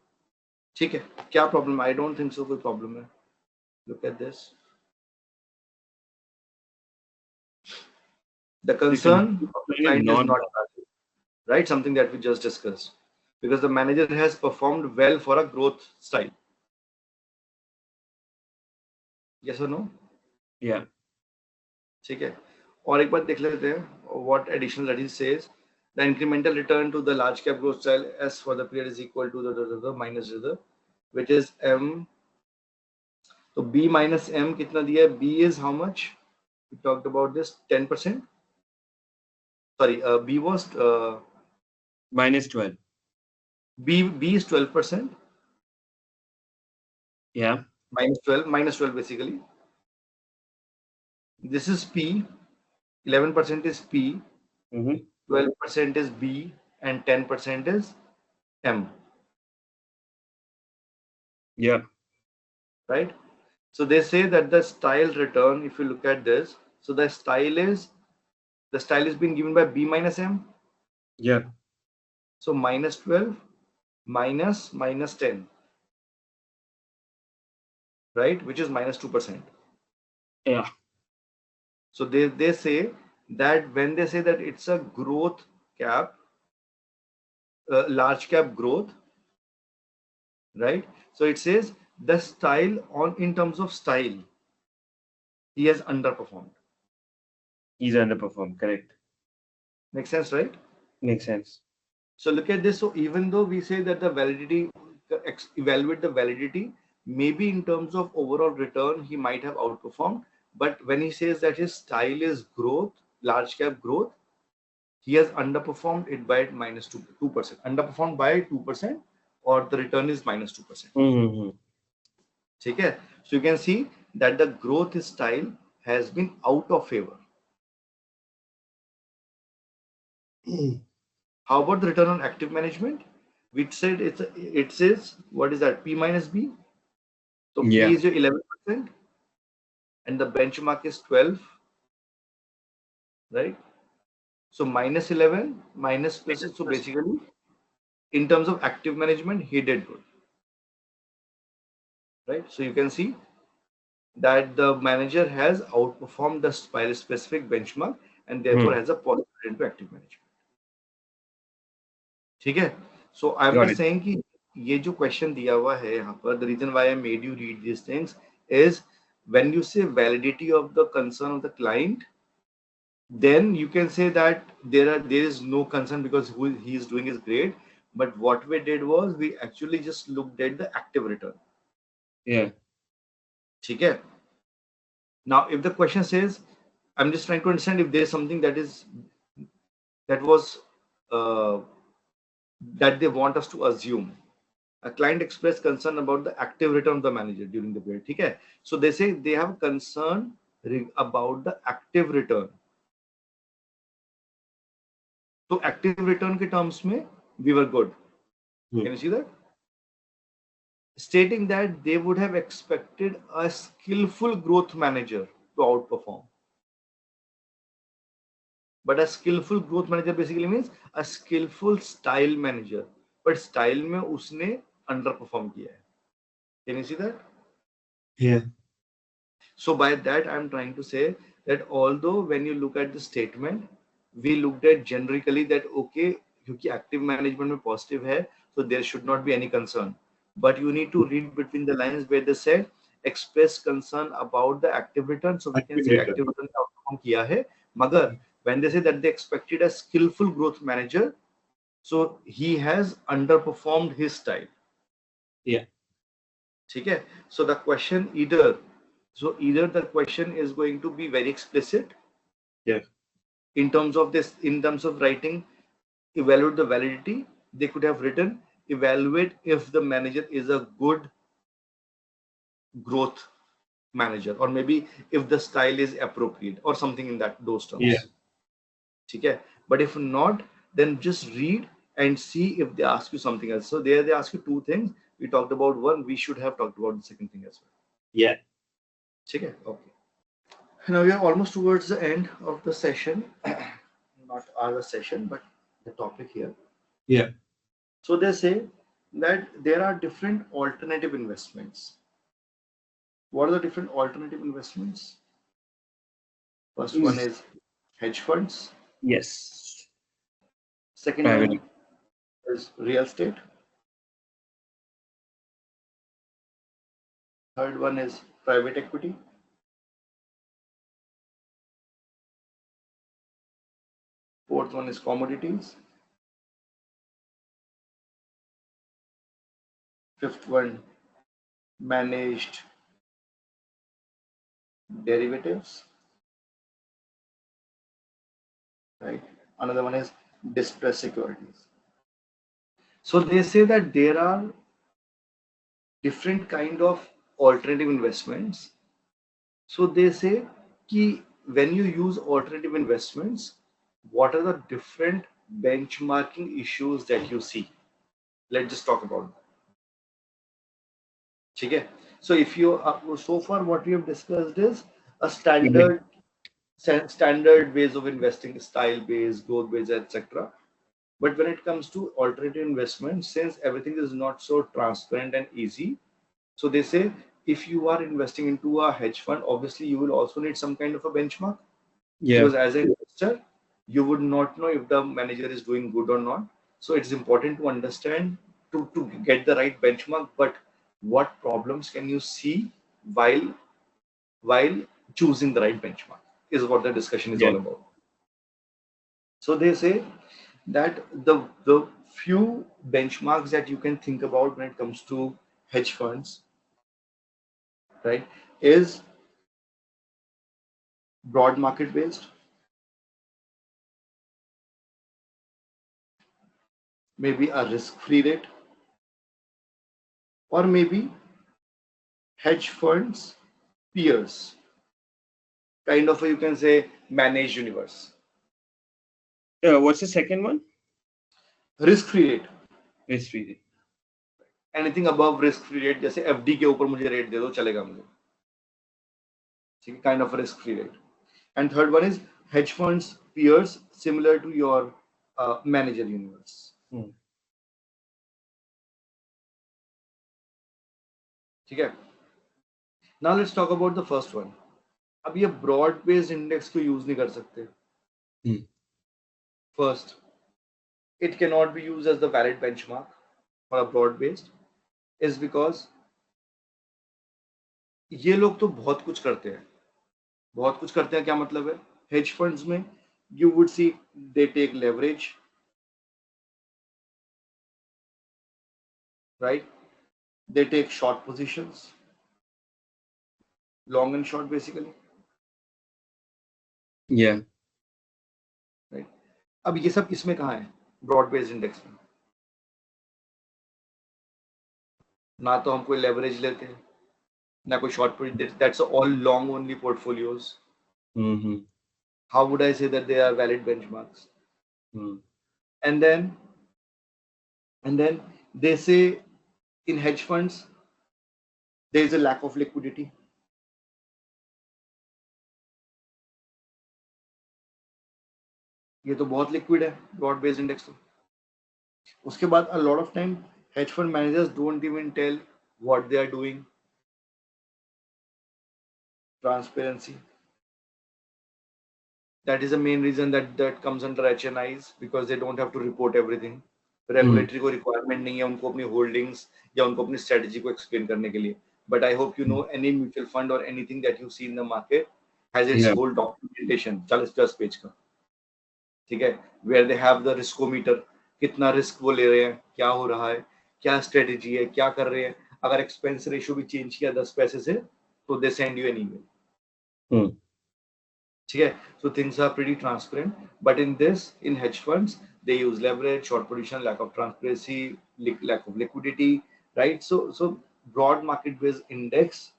ठीक है, क्या problem? I don't think so कोई problem है. Look at this. The concern of the client is not valid, right? Something that we just discussed, because the manager has performed well for a growth style. Yes or no?
Yeah.
ठीक है, और एक बार देख लेते हैं what additional that he says. The incremental return to the large cap growth style as for the period is equal to the minus the, which is M. So B minus M कितना दिया है? B is how much? We talked about this 10%. Sorry, B was
minus 12.
B is 12%.
Yeah.
Minus 12 basically. This is P. 11% is P. 12% is B, and 10% is M.
Yeah.
Right. So they say that the style return, if you look at this, so the style is being given by B minus M.
Yeah.
So minus 12 minus 10, right, which is minus 2%.
Yeah.
So they say that when they say that it's a growth cap, large cap growth, right? So it says the style in terms of style, he has underperformed.
He's underperformed. Correct.
Makes sense, right?
Makes sense.
So look at this. So even though we say that the validity, evaluate the validity, maybe in terms of overall return, he might have outperformed. But when he says that his style is growth, large cap growth, he has underperformed it by minus 2%. Underperformed by 2%, or the return is minus 2%. Okay? So you can see that the growth style has been out of favor. How about the return on active management? We said it says, what is that? P minus B. So
Yeah.
P is your 11%, and the benchmark is 12, right? So minus 11 minus plus. So basically, in terms of active management, he did good, right? So you can see that the manager has outperformed the specific benchmark and therefore has a positive into active management. ठीक है? So I'm
Got
just
it.
saying कि ये जो question दिया हुआ है यहाँ पर, the reason why I made you read these things is when you say validity of the concern of the client, then you can say that there is no concern because who he is doing is great. But what we did was we actually just looked at the active return.
Yeah.
ठीक है? Now, if the question says, I'm just trying to understand if there is something that was that they want us to assume. A client expressed concern about the active return of the manager during the period. Okay? So they say they have concern about the active return. So active return के terms में we were good. Can you see that? Stating that they would have expected a skillful growth manager to outperform. But a skillful growth manager basically means a skillful style manager. But style में उसने underperform किया है. Can you see that?
Yeah.
So by that I'm trying to say that although when you look at the statement, we looked at generically that okay, क्योंकि active management में positive है, so there should not be any concern. But you need to read between the lines where they said express concern about the active return. So we can say active return का outcome किया है, मगर when they say that they expected a skillful growth manager, so he has underperformed his style.
Yeah.
ठीक है? So the question either the question is going to be very explicit.
Yeah.
In terms of writing, evaluate the validity. They could have written evaluate if the manager is a good growth manager, or maybe if the style is appropriate or something in those terms.
Yeah.
Okay, but if not, then just read and see if they ask you something else. So there they ask you two things. We talked about one, we should have talked about the second thing as well.
Yeah.
Okay. Now we are almost towards the end of the session. Not our session, but the topic here.
Yeah.
So they say that there are different alternative investments. What are the different alternative investments? First one is hedge funds.
Yes.
Second one is real estate. Third one is private equity. Fourth one is commodities. Fifth one, managed derivatives. Right. Another one is distressed securities. So they say that there are different kind of alternative investments. So they say कि when you use alternative investments, what are the different benchmarking issues that you see? Let's just talk about that. Okay. So if you so far what we have discussed is a standard ways of investing, style based, growth based, etc. But when it comes to alternative investments, since everything is not so transparent and easy, so they say if you are investing into a hedge fund, obviously you will also need some kind of a benchmark.
Yeah.
Because as an investor, you would not know if the manager is doing good or not. So it's important to understand to get the right benchmark. But what problems can you see while choosing the right benchmark is what the discussion is all about. So they say that the few benchmarks that you can think about when it comes to hedge funds, right, is broad market based, maybe a risk-free rate, or maybe hedge funds peers, kind of you can say managed universe.
What's the second one?
Risk-free rate.
Risk-free rate.
Anything above risk-free rate, जैसे FD के ऊपर मुझे rate दे दो चलेगा मुझे. Kind of a risk-free rate. And third one is hedge funds peers, similar to your manager universe. ठीक है. Now let's talk about the first one. अब ये broad based index को use नहीं कर सकते. First, it cannot be used as the valid benchmark for a broad based, is because ये लोग तो बहुत कुछ करते हैं. बहुत कुछ करते हैं क्या मतलब है? Hedge funds में you would see they take leverage, right? They take short positions, long and short basically.
Yeah.
Right. अब ये सब इसमें कहाँ है? Broad based index में. ना तो हम कोई leverage लेते हैं, ना कोई short position. That's all long only portfolios. How would I say that they are valid benchmarks? And then they say in hedge funds there is a lack of liquidity. ये तो बहुत liquid है broad based index तो. उसके बाद a lot of time hedge fund managers don't even tell what they are doing. Transparency. That is the main reason that comes under HNIs, because they don't have to report everything. Regulatory को requirement नहीं है उनको अपनी holdings या उनको अपनी strategy को explain करने के लिए. But I hope you know any mutual fund or anything that you see in the market has its
Yeah.
whole documentation 40-50 page का, ठीक है, where they have the riskometer, कितना रिस्क वो ले रहे हैं, क्या हो रहा है, क्या स्ट्रेटेजी है, क्या कर रहे हैं, अगर एक्सपेंस रेशियो भी चेंज किया 10 पैसे से तो they send you an email. ठीक है, so things are pretty transparent, but in hedge funds they use leverage, short position, lack of transparency, lack of liquidity, right? So broad market based index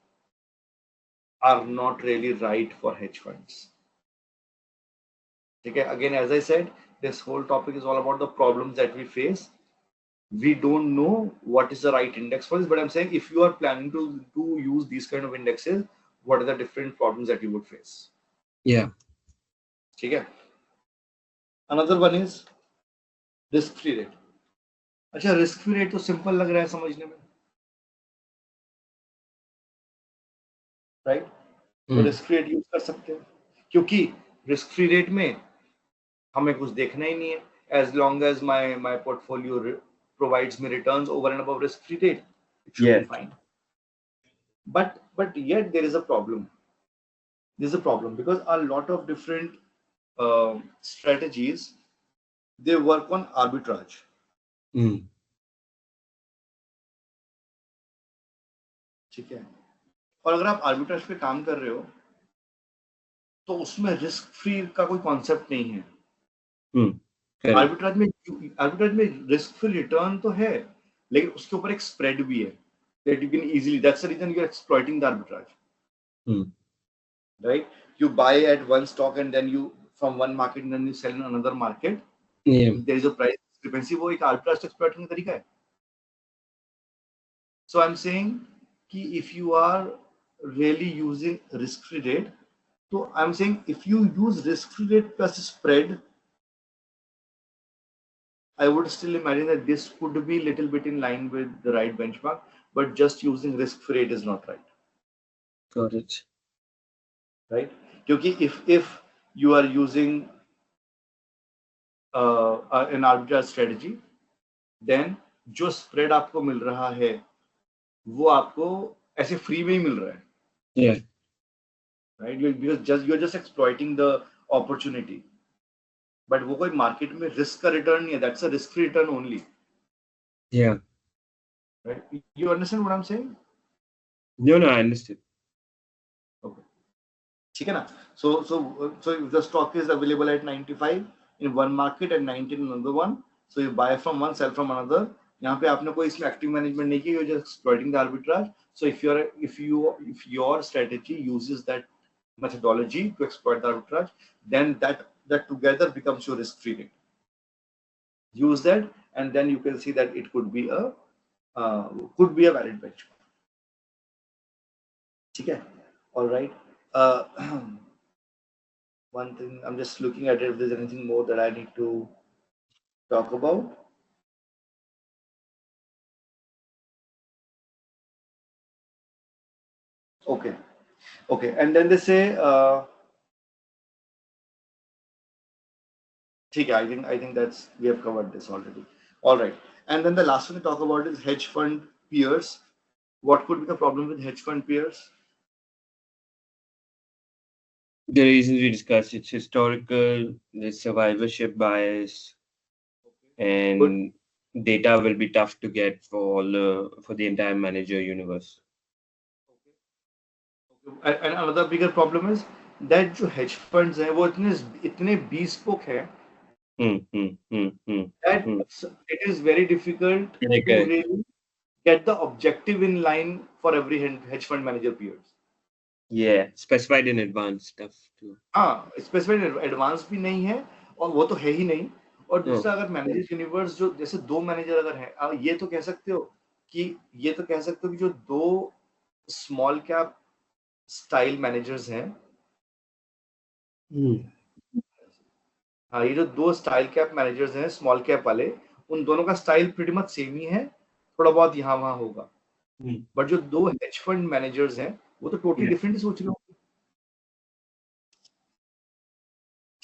are not really right for hedge funds. Okay, again, as I said, this whole topic is all about the problems that we face. We don't know what is the right index for this, but I'm saying if you are planning to use these kind of indexes, what are the different problems that you would face?
Yeah.
Okay. Another one is risk free rate. अच्छा, risk free rate तो simple लग रहा है समझने में, right? तो risk free rate use कर सकते हैं क्योंकि रिस्क फ्री रेट में हमें कुछ देखना ही नहीं है. As long as my portfolio provides me returns over and above risk free rate, it should be fine. But yet there is a problem. There's a problem because a lot of different strategies, they work on arbitrage. ठीक है, और अगर आप arbitrage पे काम कर रहे हो तो उसमें रिस्क फ्री का कोई कॉन्सेप्ट नहीं है. आर्बिट्राज में रिस्क फ्री रिटर्न तो है, लेकिन उसके ऊपर एक स्प्रेड भी है that you can easily, that's the reason you're exploiting the arbitrage. Right? You buy at one stock and then you from one market and then you sell in another market. There is a price discrepancy. वो एक arbitrage exploiting का तरीका है. So I'm saying कि if you are really using risk-free rate, so I'm saying if you use risk-free rate plus spread, I would still imagine that this could be a little bit in line with the right benchmark, but just using risk-free rate is not right.
Got it.
Right? Because if you are using an arbitrage strategy, then जो spread आपको मिल रहा है वो आपको ऐसे free में ही मिल रहा है.
Yeah.
Right? Because you're just exploiting the opportunity. But वो कोई market में risk का return नहीं है. That's a risk-free return only.
Yeah.
Right? You understand what I'm saying?
No, I understood.
Okay. ठीक है ना? So if the stock is available at 95 in one market and 19 in another one, so you buy from one, sell from another. यहाँ पे आपने कोई इसमें active management नहीं किया. You're just exploiting the arbitrage. So if your strategy uses that methodology to exploit the arbitrage, then that together becomes your risk-free rate. Use that, and then you can see that it could be a valid benchmark. Okay, all right. One thing I'm just looking at it, if there's anything more that I need to talk about. Okay, and then they say. I think that's, we have covered this already. All right, and then the last one to talk about is hedge fund peers. What could be the problem with hedge fund peers?
The reasons we discussed, it's historical, there's survivorship bias, and data will be tough to get for the entire manager universe.
Okay. And another bigger problem is that जो hedge funds हैं वो इतने bespoke हैं that it is very difficult to really get the objective in line for every hedge fund manager peers.
Yeah, specified in advance stuff too.
हाँ, specified in advance भी नहीं है और वो तो है ही नहीं. और दूसरा अगर मैनेजर यूनिवर्स जो जैसे दो मैनेजर अगर है, ये तो कह सकते हो कि जो दो स्मॉल कैप स्टाइल मैनेजर्स हैं, हाँ, ये जो दो स्टाइल कैप मैनेजर्स हैं स्मॉल कैप वाले, उन दोनों का स्टाइल प्रीटी मच सेम ही है, थोड़ा बहुत यहाँ वहाँ होगा. बट जो दो हेज फंड मैनेजर्स हैं वो तो टोटली डिफरेंट सोच रहे होंगे.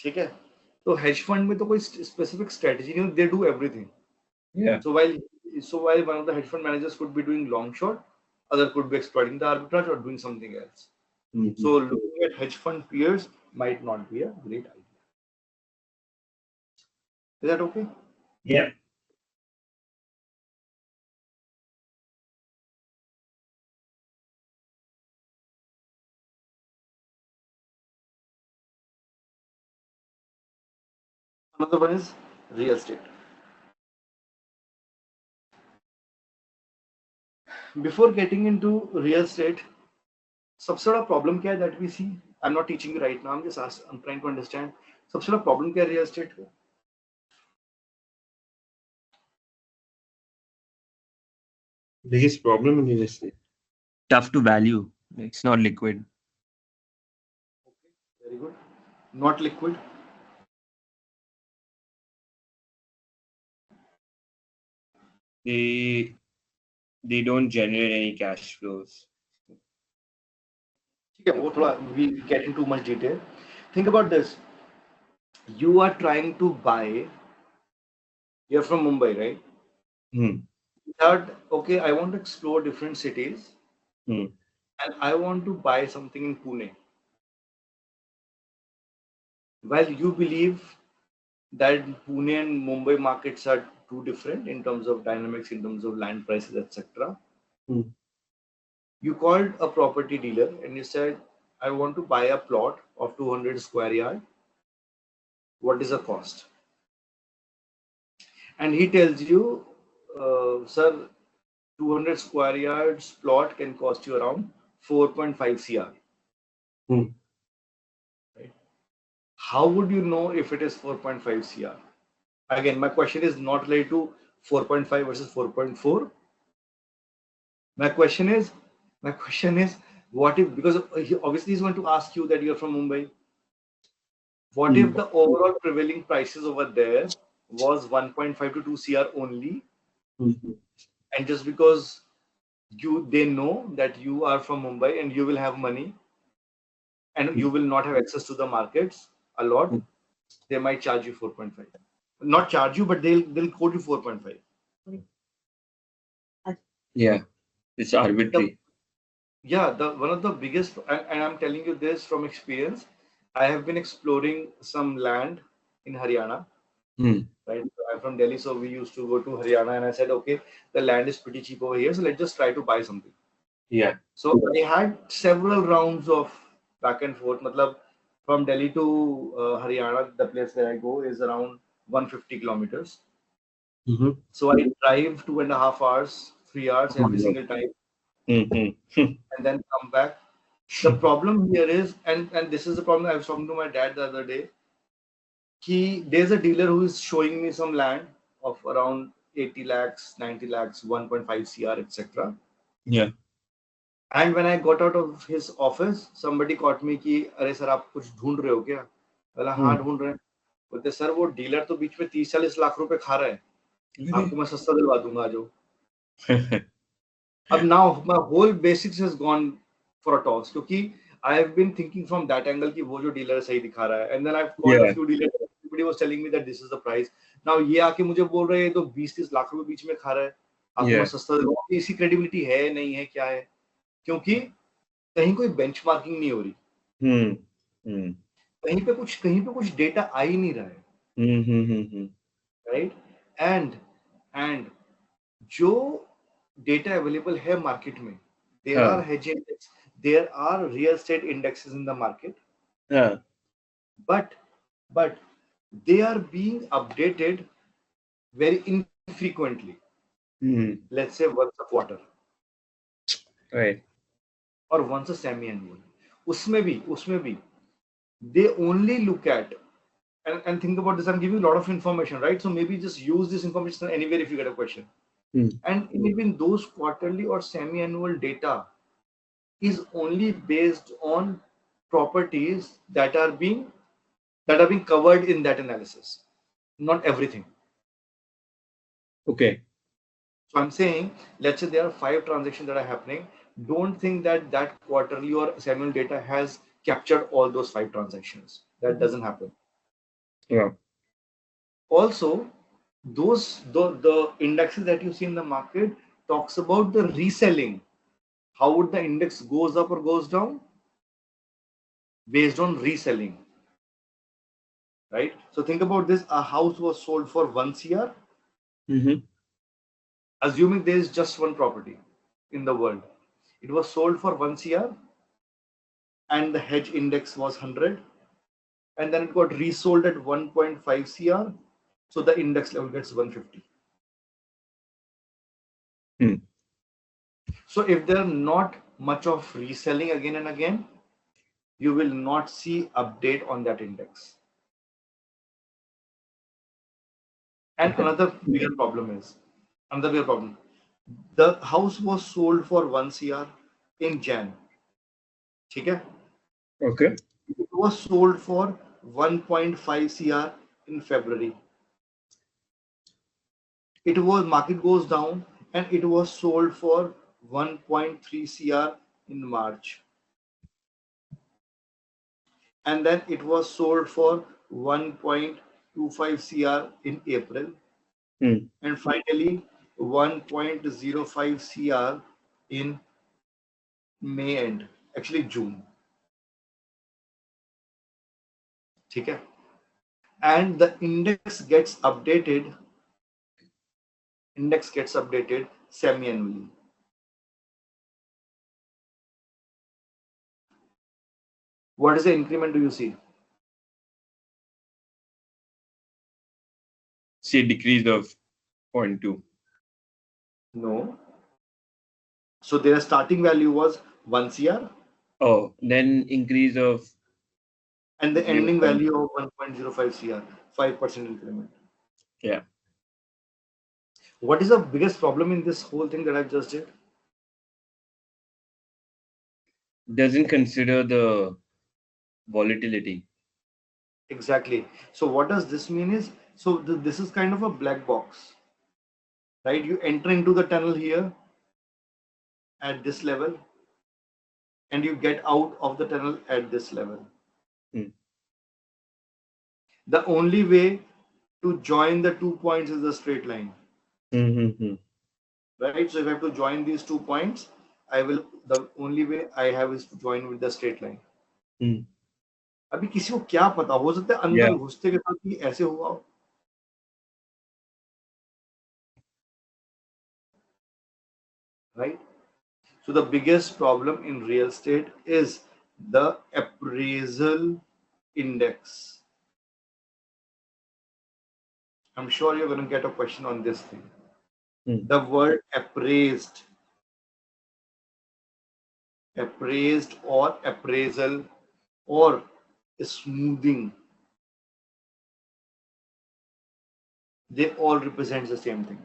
ठीक है, तो hedge fund में तो कोई specific strategy नहीं, they do everything.
Yeah.
So while one of the hedge fund managers could be doing long short, other could be exploiting the arbitrage or doing something else.
Mm-hmm.
So looking at hedge fund peers might not be a great idea. Is that okay?
Yeah.
Another one is real estate. Before getting into real estate, सबसे बड़ा problem क्या है that we see? I'm not teaching you right now. I'm trying to understand. सबसे बड़ा problem क्या है real estate का?
Biggest problem in real estate. Tough to value. It's not liquid.
Okay, very good. Not liquid.
They don't generate any cash flows.
ठीक है, वो थोड़ा we get into much detail. Think about this. You are trying to buy. You're from Mumbai, right? Third, okay, I want to explore different cities, and I want to buy something in Pune. Well, you believe that Pune and Mumbai markets are too different in terms of dynamics, in terms of land prices, etc. You called a property dealer and you said, I want to buy a plot of 200 square yard. What is the cost? And he tells you, sir, 200 square yards plot can cost you around 4.5 CR. Right? How would you know if it is 4.5 CR? Again, my question is not related to 4.5 versus 4.4. My question is, what if, because obviously he's going to ask you that you're from Mumbai. What if the overall prevailing prices over there was 1.5 to 2 CR only? And just because they know that you are from Mumbai and you will have money and you will not have access to the markets a lot, they might charge you 4.5. Not charge you, but they'll quote you 4.5.
Yeah, it's arbitrary.
One of the biggest, and I'm telling you this from experience, I have been exploring some land in Haryana. Right, I'm from Delhi, so we used to go to Haryana, and I said, okay, the land is pretty cheap over here, so let's just try to buy something.
Yeah.
So I had several rounds of back and forth. Matlab, from Delhi to Haryana, the place where I go is around 150 kilometers. So I drive 2.5 hours, 3 hours every single time, and then come back. The problem here is, and this is the problem I was talking to my dad the other day. There's a dealer who is showing me some land of around 80 lakhs, 90 lakhs, 1.5 CR, etc.
Yeah.
And when I got out of his office, somebody caught me कि अरे sir आप कुछ ढूंढ रहे हो क्या? बोला हाँ ढूंढ रहे हैं. बोलते सर वो डीलर तो बीच में 30-40 लाख रुपए खा रहा है. आपको मैं सस्ता दिलवा दूंगा जो. अब now my whole basics has gone for a toss क्योंकि I have been thinking from that angle कि वो जो डीलर सही दिखा रहा है. And then I've called a few dealers. Everybody was telling me that this is the price. Now ये आके मुझे बोल रहे हैं तो 20-30 लाख रुपए बीच में खा रहा है. आपको मैं सस्ता दिलवाऊंगा. इसकी क्रेडिबिलिटी है नहीं है क्या है? क्योंकि कहीं कोई बेंचमार्किंग नहीं हो रही. कहीं पे कुछ डेटा आ ही नहीं रहा है. राइट. एंड जो डेटा अवेलेबल है मार्केट में, there are hedge index, there are real estate indexes in the market, but they are being updated very infrequently. Let's say once a quarter,
right,
or once a semi-annual. उसमें भी they only look at and think about this. I'm giving a lot of information, right? So maybe just use this information anywhere if you get a question. And even those quarterly or semi-annual data is only based on properties that are being covered in that analysis, not everything.
Okay.
So I'm saying, let's say there are 5 transactions that are happening. Don't think that quarterly or semi-annual data has captured all those 5 transactions. That doesn't happen.
Yeah.
Also, the indexes that you see in the market talks about the reselling. How would the index goes up or goes down? Based on reselling, right? So think about this: a house was sold for 1 CR,
Mm-hmm.
assuming there is just one property in the world. It was sold for 1 CR, and the hedge index was 100, and then it got resold at 1.5 CR, so the index level gets 150.
Hmm.
So if there are not much of reselling again and again, you will not see update on that index. And
Okay.
another bigger problem is, the house was sold for 1 CR in Jan. Okay?
Okay.
It was sold for 1.5 CR in February. It was market goes down and it was sold for 1.3 CR in March. And then it was sold for 1.25 CR in April.
Hmm.
And finally 1.05 CR in May end, actually June. Okay? And the index gets updated semi-annually. What is the increment do you see?
See a decrease of 0.2.
No. So their starting value was 1 CR
Oh, then increase of
and the ending
0.
value of 1.05 CR, 5% increment.
Yeah.
What is the biggest problem in this whole thing that I've just did?
Doesn't consider the volatility.
Exactly. So what does this mean is, so this is kind of a black box, right? You enter into the tunnel here at this level and you get out of the tunnel at this level.
Hmm.
The only way to join the 2 points is a straight line,
Mm-hmm.
right? So if I have to join these 2 points, the only way I have is to join with the straight line.
Hmm.
अभी किसी को क्या पता, हो सकता है अंदर
Yeah.
घुसते के साथ ही ऐसे हुआ हो, right? So the biggest problem in real estate is the appraisal index. I'm sure you're going to get a question on this thing.
Hmm.
The word appraised or appraisal or smoothing, they all represent the same thing.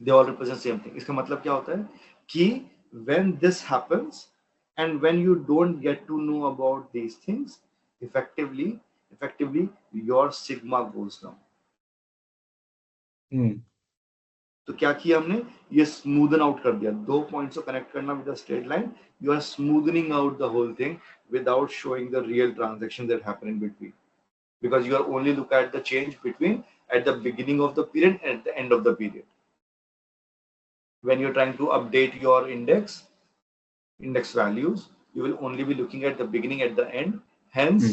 They all represent the same thing. इसका मतलब क्या होता है कि when this happens and when you don't get to know about these things, effectively your sigma goes down.
Hmm.
तो क्या किया हमने, ये स्मूदन आउट कर दिया, 2 पॉइंट्स को कनेक्ट करना with a straight line, you are smoothening out the whole thing without showing the real transactions that happen in between, because you are only look at the change between at the beginning of the period and at the end of the period. When you're trying to update your index values, you will only be looking at the beginning at the end, hence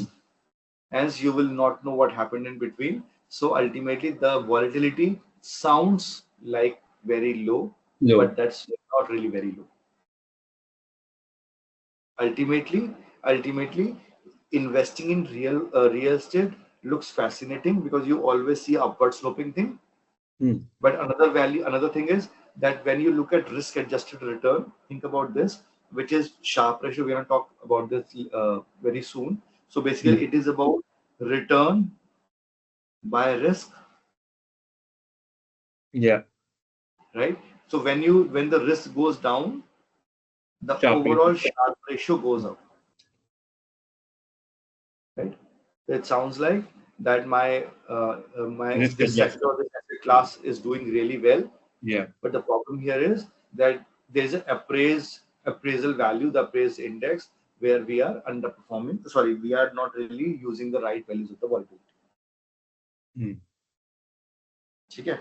Hmm.
you will not know what happened in between. So ultimately the volatility sounds like very low,
Low.
but that's not really very low. Ultimately investing in real estate looks fascinating because you always see upward sloping thing.
Hmm.
But another thing is that when you look at risk adjusted return, think about this, which is Sharpe ratio. We're going to talk about this very soon. So
Hmm.
basically, it is about return by risk,
Yeah.
right? So when the risk goes down, the
Sharply.
overall Sharpe ratio goes up, right? It sounds like that my
Risk
this sector
adjusted.
or this asset class is doing really well.
Yeah.
But the problem here is that there's an appraisal value, the appraised index, where we are underperforming. Sorry, we are not really using the right values of the volatility. ठीक है?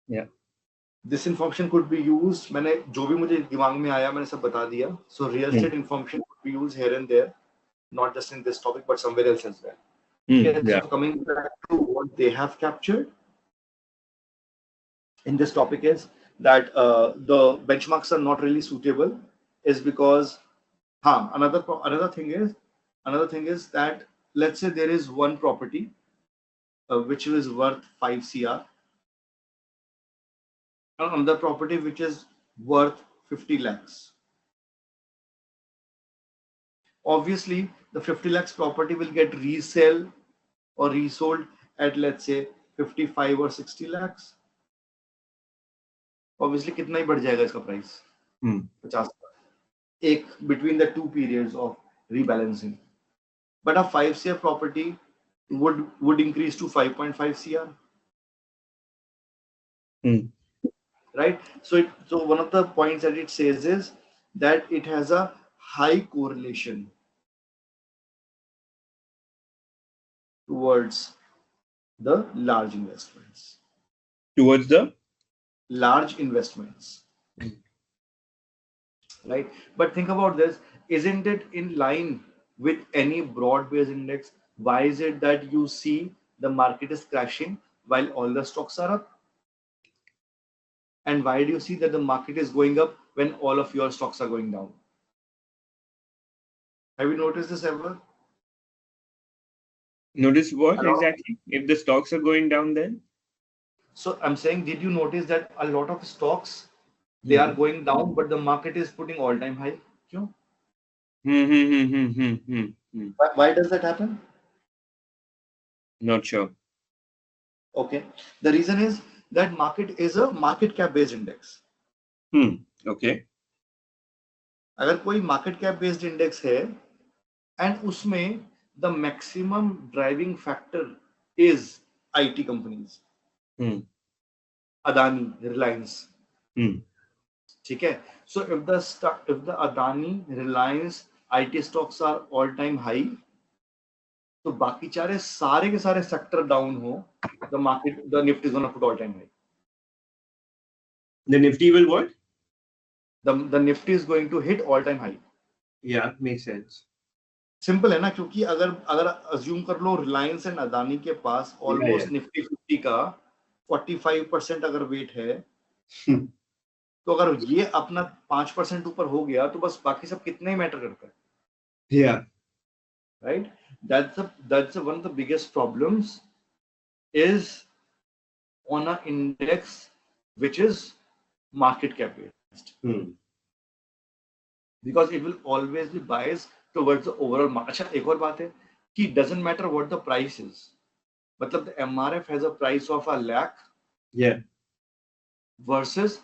Yeah.
This information could be used. मैंने जो भी मुझे दिमाग में आया मैंने सब बता दिया. So real estate information could be used here and there, not just in this topic but somewhere else as well. Okay,
Yeah.
so coming back to what they have captured in this topic is that the benchmarks are not really suitable is because another thing is that let's say there is one property which is worth 5 CR and another property which is worth 50 lakhs. Obviously the 50 lakhs property will get resell or resold at let's say 55 or 60 lakhs. Obviously कितना ही बढ़ जाएगा इसका price 50 एक between the two periods of rebalancing, but a 5 CR property would increase to 5.5 CR. Right? So one of the points that it says is that it has a high correlation towards the large investments.
Towards the
Large investments. Right? But think about this. Isn't it in line with any broad-based index? Why is it that you see the market is crashing while all the stocks are up? And why do you see that the market is going up when all of your stocks are going down? Have you noticed this ever?
Notice what
Hello?
exactly? If the stocks are going down, then?
So I'm saying, did you notice that a lot of stocks, they are going down, but the market is putting all-time high? Kyun? Why does that happen?
Not sure.
Okay. The reason is that market is a market cap based index.
Okay.
अगर कोई market cap based index है and उसमें the maximum driving factor is IT companies, Adani, Reliance. ठीक है? So if the Adani, Reliance, IT stocks are all time high, तो बाकी सारे के सारे सेक्टर डाउन हो, the Nifty is gonna put all time high.
The Nifty will what?
The Nifty is going to hit all time high.
Yeah, makes sense.
Simple है ना, क्योंकि अगर अज्यूम कर लो रिलायंस एंड अदानी के पास ऑलमोस्ट निफ्टी 50 का 45% अगर wait है तो अगर ये अपना 5% ऊपर हो गया तो बस बाकी सब कितना ही मैटर करता है.
Yeah.
Right? That's one of the biggest problems is on an index which is market cap based. Because it will always be biased towards the overall market. अच्छा एक और बात है कि doesn't matter what the price is. मतलब the MRF has a price of 1 lakh.
Yeah.
Versus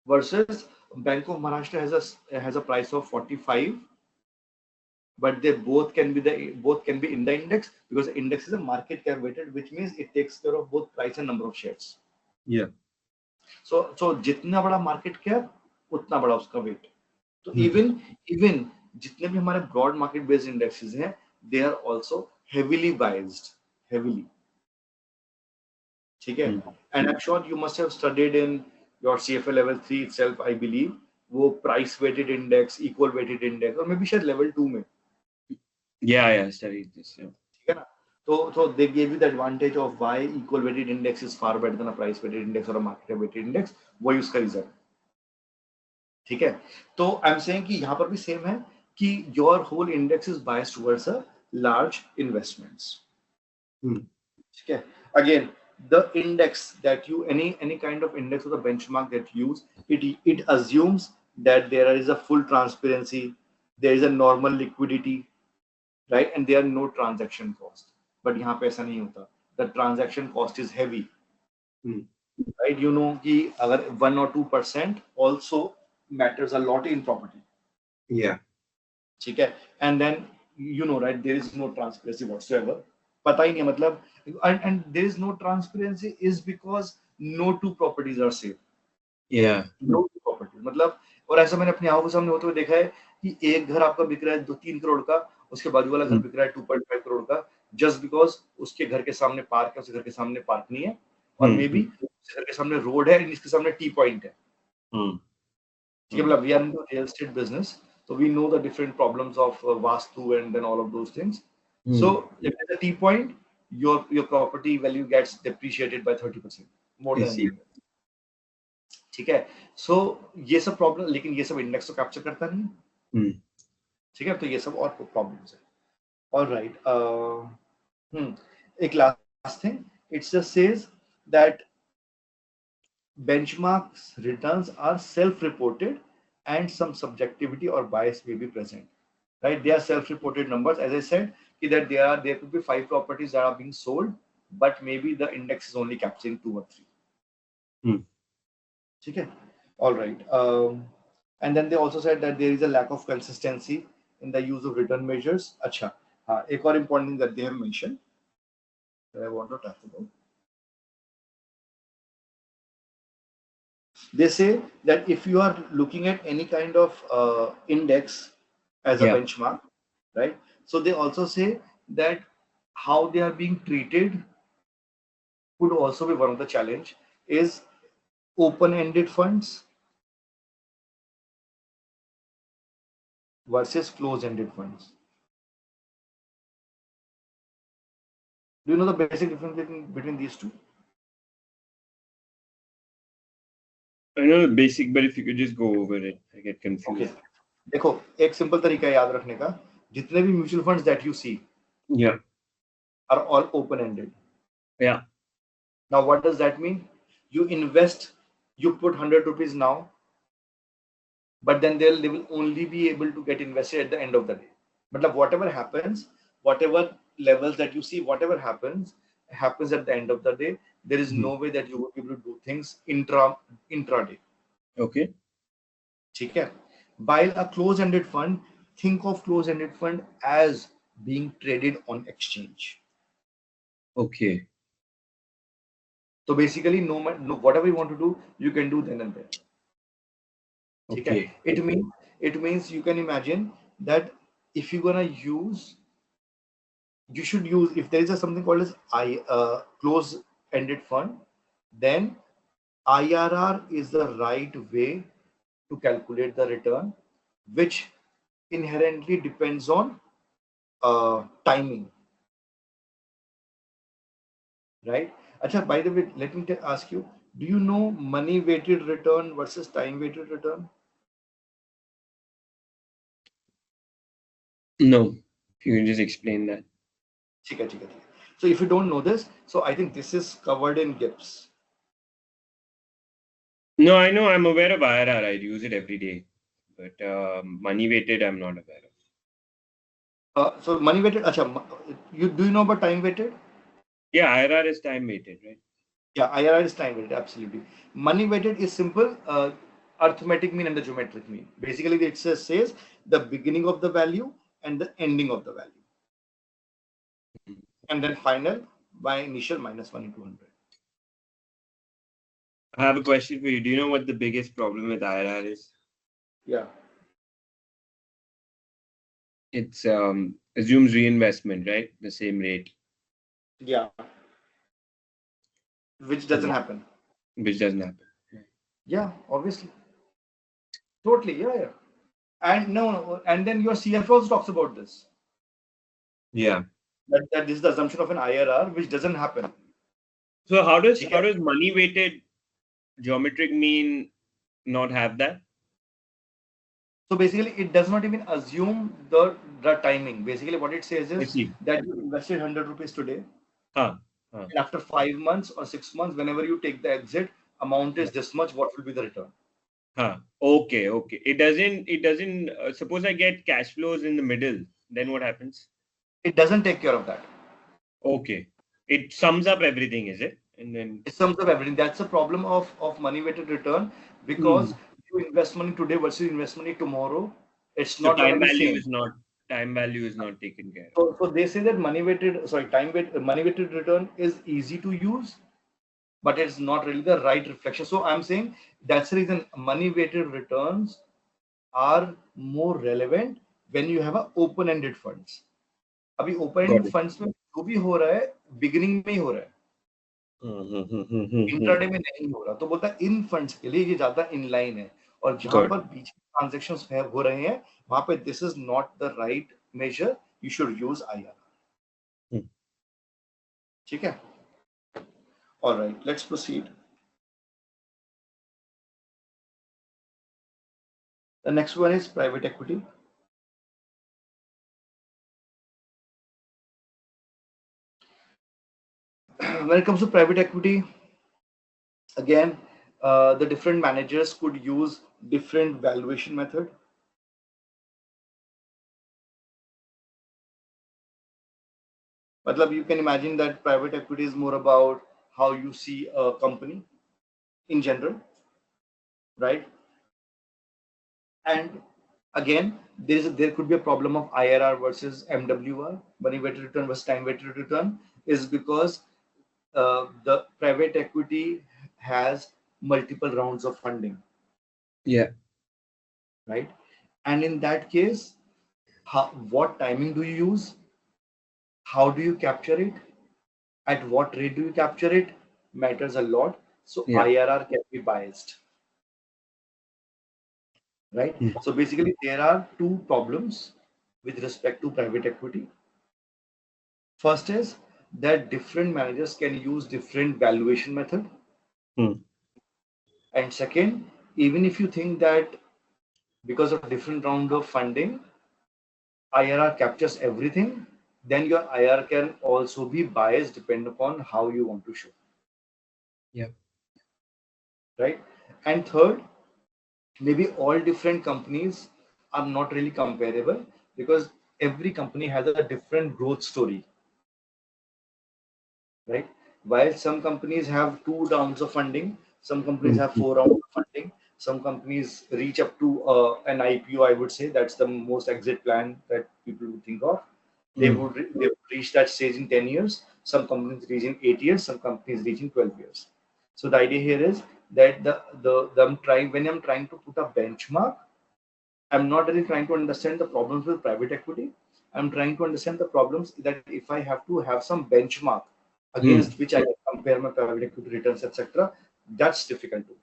Bank of Maharashtra has a price of 45. But they both can be in the index because the index is a market cap weighted, which means it takes care of both price and number of shares.
Yeah.
So जितना बड़ा market cap उतना बड़ा उसका weight. So even जितने भी हमारे broad market based indexes हैं, they are also heavily biased. Heavily. ठीक है? And I'm sure you must have studied in your CFA level 3 itself, I believe, वो price weighted index, equal weighted index, or maybe शायद level 2 में.
Yeah, I studied this. Yeah.
ठीक है ना? So they gave you the advantage of why equal weighted index is far better than a price weighted index or a market weighted index. वही उसका reason. ठीक है? तो I'm saying कि यहाँ पर भी same है कि your whole index is biased towards a large investments. ठीक है? Again, the index that you any kind of index or the benchmark that you use, it assumes that there is a full transparency, there is a normal liquidity. Right, and there are no transaction cost. But यहाँ पे ऐसा नहीं होता. The transaction cost is heavy. Right, you know कि अगर 1 or 2% also matters a lot in property.
Yeah.
ठीक है? And then you know, right, there is no transparency whatsoever. पता ही नहीं है मतलब, and there is no transparency is because no two properties are same.
Yeah.
No two properties. मतलब और ऐसा मैंने अपनी आंखों के सामने होते हुए देखा है कि एक घर आपका बिक रहा है 2-3 करोड़ का, उसके बाजू वाला घर बिक रहा है 2.5 करोड़ का, जस्ट बिकॉज उसके घर के सामने पार्क है, उसके घर के सामने पार्क नहीं है, और मे बी उसके घर के सामने रोड है, इसके सामने टी पॉइंट है। ठीक है, मतलब we are in real estate business, so we know the different problems of vastu and then all of those things. So if at the T point, your property value gets depreciated by 30% more than anything. ठीक है, so ये सब problem, लेकिन ये सब index तो capture करता नहीं है। ठीक है, तो ये सब और प्रॉब्लम्स है। ऑलराइट, एक last thing, it's just says that benchmarks returns are self-reported and some subjectivity or bias may be present, right? They are self-reported numbers, as I said, that there could be 5 properties that are being sold, but maybe the index is only capturing 2 or 3. Okay, all right. And then they also said that there is a lack of consistency in the use of return measures. Acha, एक और important thing that they have mentioned that I want to talk about. They say that if you are looking at any kind of index as a benchmark, right? So they also say that how they are being treated could also be one of the challenge, is open-ended funds versus closed-ended funds. Do you know the basic difference between these two?
I know the basic, but if you could just go over it, I get confused.
Okay. देखो, एक simple तरीका याद रखने का, जितने भी mutual funds that you see are all open-ended.
Yeah.
Now what does that mean? You invest, you put 100 rupees now, but then they will only be able to get invested at the end of the day. But whatever happens, whatever levels that you see, whatever happens at the end of the day. There is no way that you will be able to do things intraday.
Okay.
Okay. While a closed-ended fund, think of closed-ended fund as being traded on exchange.
Okay.
So basically, no whatever you want to do, you can do then and there. Okay. It means you can imagine that if you're gonna use, you should use, if there is something called as closed-ended fund, then IRR is the right way to calculate the return, which inherently depends on timing, right? Achha, by the way, let me ask you, do you know money weighted return versus time weighted return?
No, if you can just explain that.
Chika. So if you don't know this, so I think this is covered in GIPS.
No, I know, I'm aware of IRR. I use it every day, but money weighted, I'm not aware
of. So money weighted, achha, do you know about time weighted?
Yeah, IRR is time weighted, right?
Yeah, IRR is time weighted, absolutely. Money weighted is simple, arithmetic mean and the geometric mean. Basically, it says the beginning of the value and the ending of the value. And then final by initial minus 1 into 100.
I have a question for you. Do you know what the biggest problem with IRR is?
Yeah.
It's assumes reinvestment, right? The same rate.
Yeah. Which doesn't happen.
Which doesn't happen.
Yeah, obviously. Totally, yeah. And no, and then your CFA also talks about this.
Yeah.
That this is the assumption of an IRR, which doesn't happen.
So how does money weighted geometric mean not have that?
So basically, it does not even assume the timing. Basically, what it says is that you invested 100 rupees today. And after 5 months or 6 months, whenever you take the exit, amount is this much. What will be the return?
Okay. It doesn't. Suppose I get cash flows in the middle, then what happens?
It doesn't take care of that.
Okay. It sums up everything, is it? And then
it sums up everything. That's the problem of money weighted return, because you invest money today versus invest money tomorrow. It's not
time value is not taken care
of. So they say that money weighted return is easy to use, but it's not really the right reflection. So I'm saying that's the reason money weighted returns are more relevant when you have a open-ended funds. अभी open-ended funds में जो भी हो रहा है beginning में ही हो रहा है, इंट्राडे में नहीं हो रहा, तो बोलता है इन फंड्स के लिए ये ज्यादा इनलाइन है, और जहां पर बीच में ट्रांजैक्शंस हो रहे हैं वहां पे this is not the right measure, you should use IRR. ठीक है, alright, let's proceed. The next one is private equity. When it comes to private equity, again, the different managers could use different valuation method. Matlab, you can imagine that private equity is more about how you see a company in general, right? And again, there could be a problem of IRR versus MWR, money weighted return versus time weighted return, is because the private equity has multiple rounds of funding.
Yeah.
Right. And in that case, what timing do you use? How do you capture it? At what rate do you capture it? Matters a lot. So
Yeah.
IRR can be biased. Right. So basically, there are two problems with respect to private equity. First is that different managers can use different valuation method. And second, even if you think that because of different round of funding, IRR captures everything, then your IRR can also be biased depending upon how you want to show.
Yeah.
Right. And third, maybe all different companies are not really comparable because every company has a different growth story. Right. While some companies have 2 rounds of funding, some companies have 4 rounds of funding, some companies reach up to an IPO, I would say that's the most exit plan that people would think of. They would reach that stage in 10 years. Some companies reach in 8 years, some companies reach in 12 years. So the idea here is that when I'm trying to put a benchmark, I'm not really trying to understand the problems with private equity. I'm trying to understand the problems that if I have to have some benchmark against which I can compare my private equity returns, etc., that's difficult to me.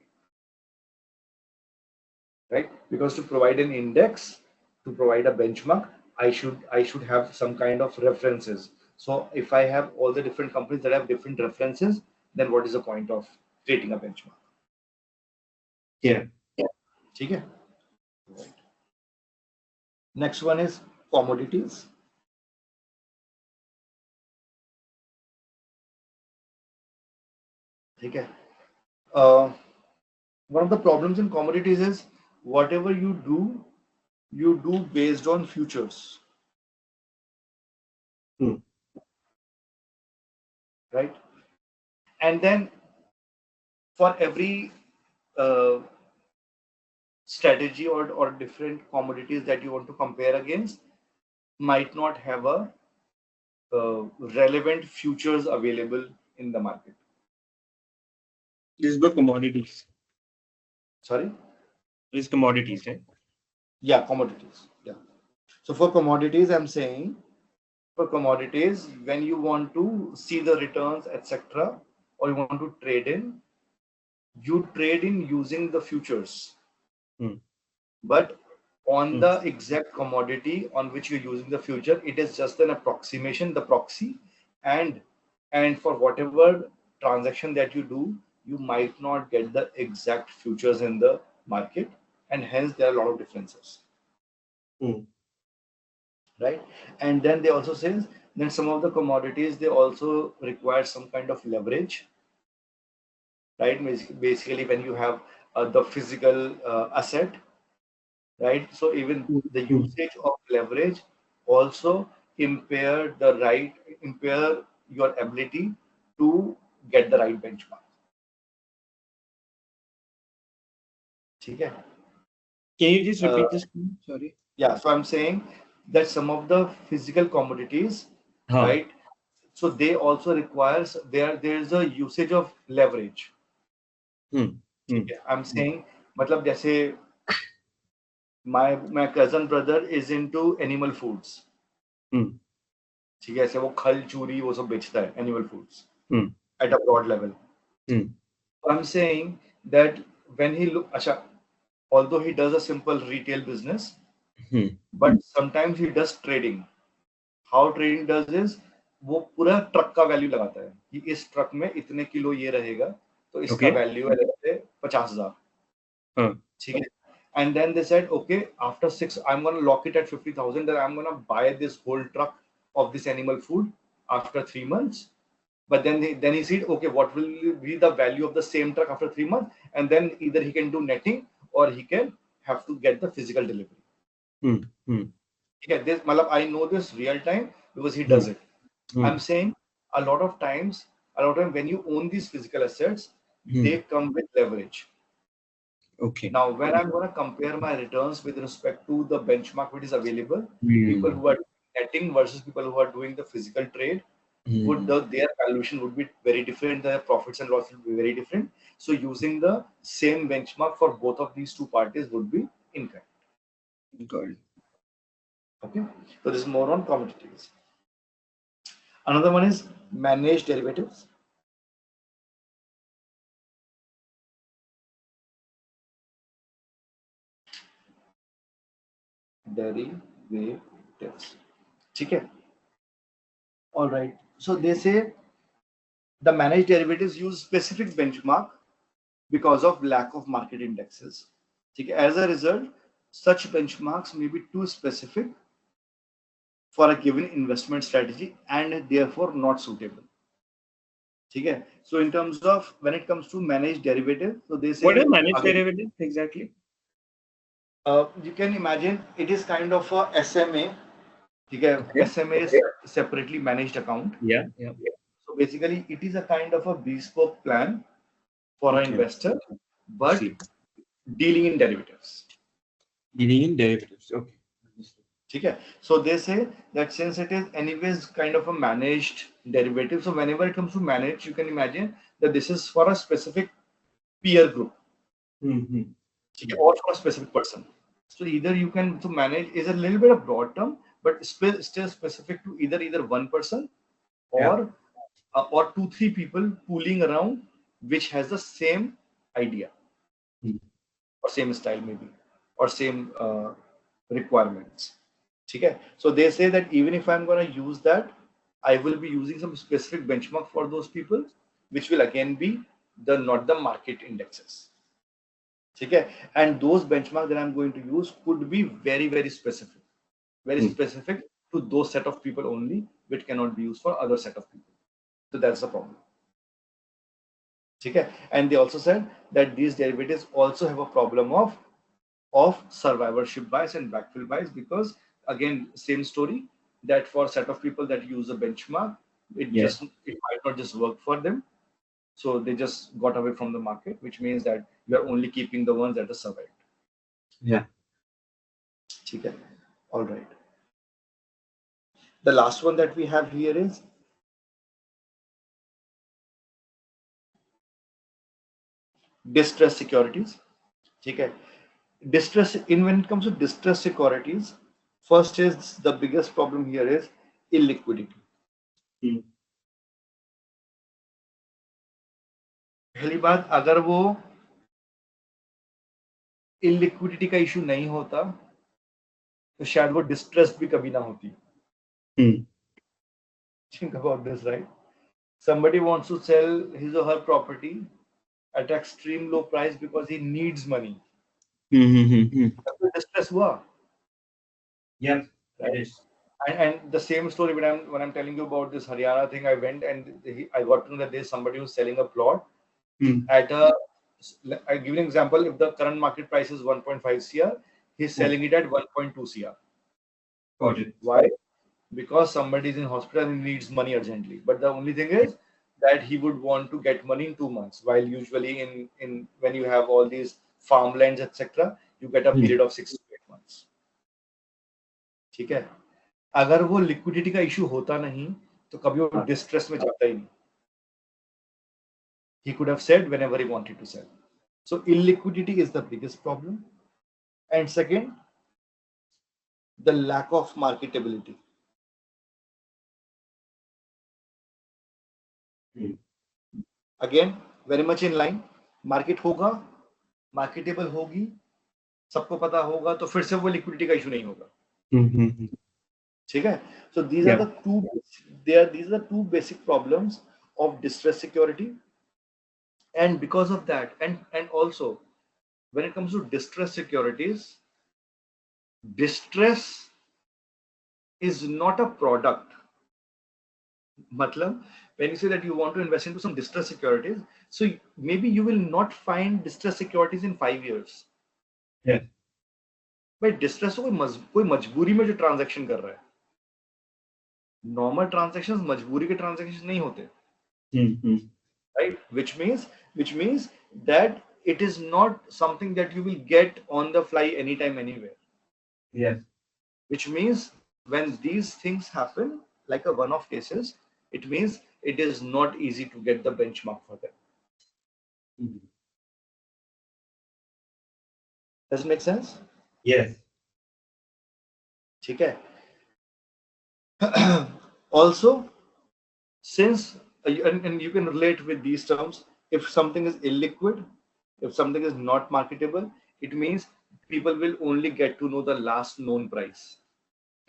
Right? Because to provide an index, to provide a benchmark, I should have some kind of references. So if I have all the different companies that have different references, then what is the point of creating a benchmark?
Yeah.
Okay. Right. Next one is commodities. Okay. One of the problems in commodities is whatever you do based on futures. Right? And then for every strategy or different commodities that you want to compare against might not have a relevant futures available in the market.
This is the commodities.
Sorry?
This is commodities, right?
Yeah, commodities. Yeah. So for commodities, I'm saying for commodities, when you want to see the returns, etc., or you want to trade in, you trade in using the futures. But on the exact commodity on which you're using the future, it is just an approximation, the proxy, and for whatever transaction that you do, you might not get the exact futures in the market, and hence there are a lot of differences. Right? And then they also say that some of the commodities, they also require some kind of leverage. Right? Basically, when you have the physical asset, right? So even the usage of leverage also impair your ability to get the right benchmark. Okay.
Can you just repeat this? Sorry.
Yeah, so I'm saying that some of the physical commodities, right? So they also requires there's a usage of leverage. I'm saying, मतलब जैसे my cousin brother is into animal foods. ठीक है, ऐसे वो खल चूरी वो सब बेचता है, animal foods at a broad level. I'm saying that when he look, अच्छा, although he does a simple retail business, but sometimes he does trading. How trading does is वो पूरा ट्रक का वैल्यू लगाता है कि इस ट्रक में इतने किलो ये रहेगा तो इसका वैल्यू है let's say 50,000. ठीक है, and then they said okay, after 6 I'm going to lock it at 50,000, then I'm going to buy this whole truck of this animal food after 3 months. But then he said okay, what will be the value of the same truck after 3 months, and then either he can do netting or he can have to get the physical delivery. Yeah, this malab, I know this real time because he does it. I'm saying a lot of times when you own these physical assets, they come with leverage.
Okay.
Now, when I'm going to compare my returns with respect to the benchmark which is available, people who are netting versus people who are doing the physical trade, their valuation would be very different, their profits and losses would be very different. So using the same benchmark for both of these two parties would be incorrect.
Got it.
Okay, so this is more on commodities. Another one is managed derivatives. Derivatives. Okay. All right. So they say the managed derivatives use specific benchmark because of lack of market indexes. Okay. As a result, such benchmarks may be too specific for a given investment strategy and therefore not suitable. Okay. So in terms of when it comes to managed derivative, so they say
what is managed derivative exactly?
You can imagine it is kind of a SMA. Okay. SMA is separately managed account.
Yeah.
So basically, it is a kind of a bespoke plan for an investor, but dealing in derivatives.
Dealing in derivatives. Okay.
Okay. So they say that since it is anyways kind of a managed derivative, so whenever it comes to manage, you can imagine that this is for a specific peer group, or for a specific person. So either you can to manage is a little bit of broad term, but still specific to either one person or 2-3 people pooling around which has the same idea or same style maybe or same requirements. Okay. So they say that even if I'm going to use that, I will be using some specific benchmark for those people, which will again be not the market indexes. Okay. And those benchmarks that I'm going to use could be very, very specific, specific to those set of people only, which cannot be used for other set of people. So that's the problem. Okay. And they also said that these derivatives also have a problem of survivorship bias and backfill bias, because again, same story, that for a set of people that use a benchmark, it might not just work for them. So they just got away from the market, which means that you are only keeping the ones that are survived.
Yeah.
Okay. All right. The last one that we have here is distressed securities. Okay. When it comes to distressed securities, first is the biggest problem here is illiquidity. पहली बात, अगर वो illiquidity का issue नहीं होता तो शायद वो डिस्ट्रेस भी कभी ना होती. Think about this, right? Somebody wants to sell his or her property at extreme low price because he needs money. Distress हुआ.
Yeah, it is.
And the same story when I'm telling you about this Haryana thing, I went and I got to know that there's somebody who's selling a plot at I give you an example. If the current market price is 1.5 CR, he's selling it at 1.2 CR.
Got it.
Why? Because somebody is in hospital and needs money urgently. But the only thing is that he would want to get money in 2 months, while usually in when you have all these farmlands, etc., you get a period of 6 to 8 months. ठीक है. अगर वो liquidity का issue होता नहीं तो कभी वो डिस्ट्रेस में जाता ही नहीं. He could have said whenever he wanted to sell. So illiquidity is the biggest problem. And second, the lack of marketability. Again, very much in line. Market होगा, marketable होगी, सबको पता होगा, तो फिर से वो liquidity का issue नहीं होगा. ठीक है? So these are the two basic problems of distressed security. And because of that, and also when it comes to distressed securities, distress is not a product. Matlab, when you say that you want to invest into some distressed securities, so maybe you will not find distressed securities in 5 years.
Yeah.
But distress कोई मजबूरी में जो transaction कर रहा है. Normal transactions मजबूरी के transactions नहीं होते. Right? Which means that it is not something that you will get on the fly anytime, anywhere.
Yes.
Which means when these things happen, like a one-off cases, it means it is not easy to get the benchmark for them. Does it make sense?
Yes.
Okay. Also, since and you can relate with these terms, if something is illiquid, if something is not marketable, it means people will only get to know the last known price.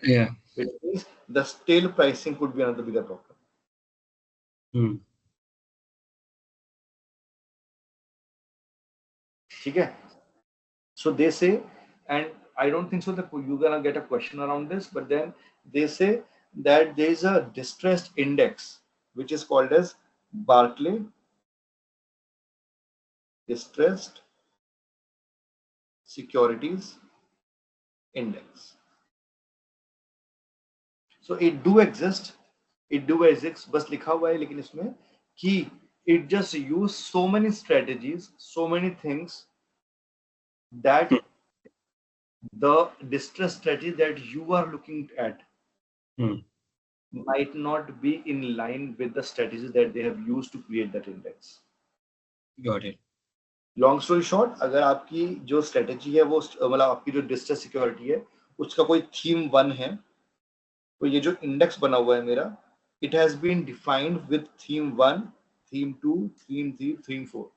Yeah.
Which means the stale pricing could be another bigger problem. Okay. So they say, and I don't think so that you're gonna get a question around this, but then they say that there is a distressed index which is called as Barclay Distressed Securities Index. So it do exist, बस लिखा हुआ है लेकिन इसमें कि it just use so many strategies, so many things that the distress strategy that you are looking at might not be in line with the strategies that they have used to create that index.
Got it.
Long story short, अगर आपकी जो strategy है वो मतलब आपकी जो distress security है उसका कोई theme 1 है, तो ये जो index बना हुआ है मेरा, it has been defined with theme 1, theme 2, theme 3, theme 4.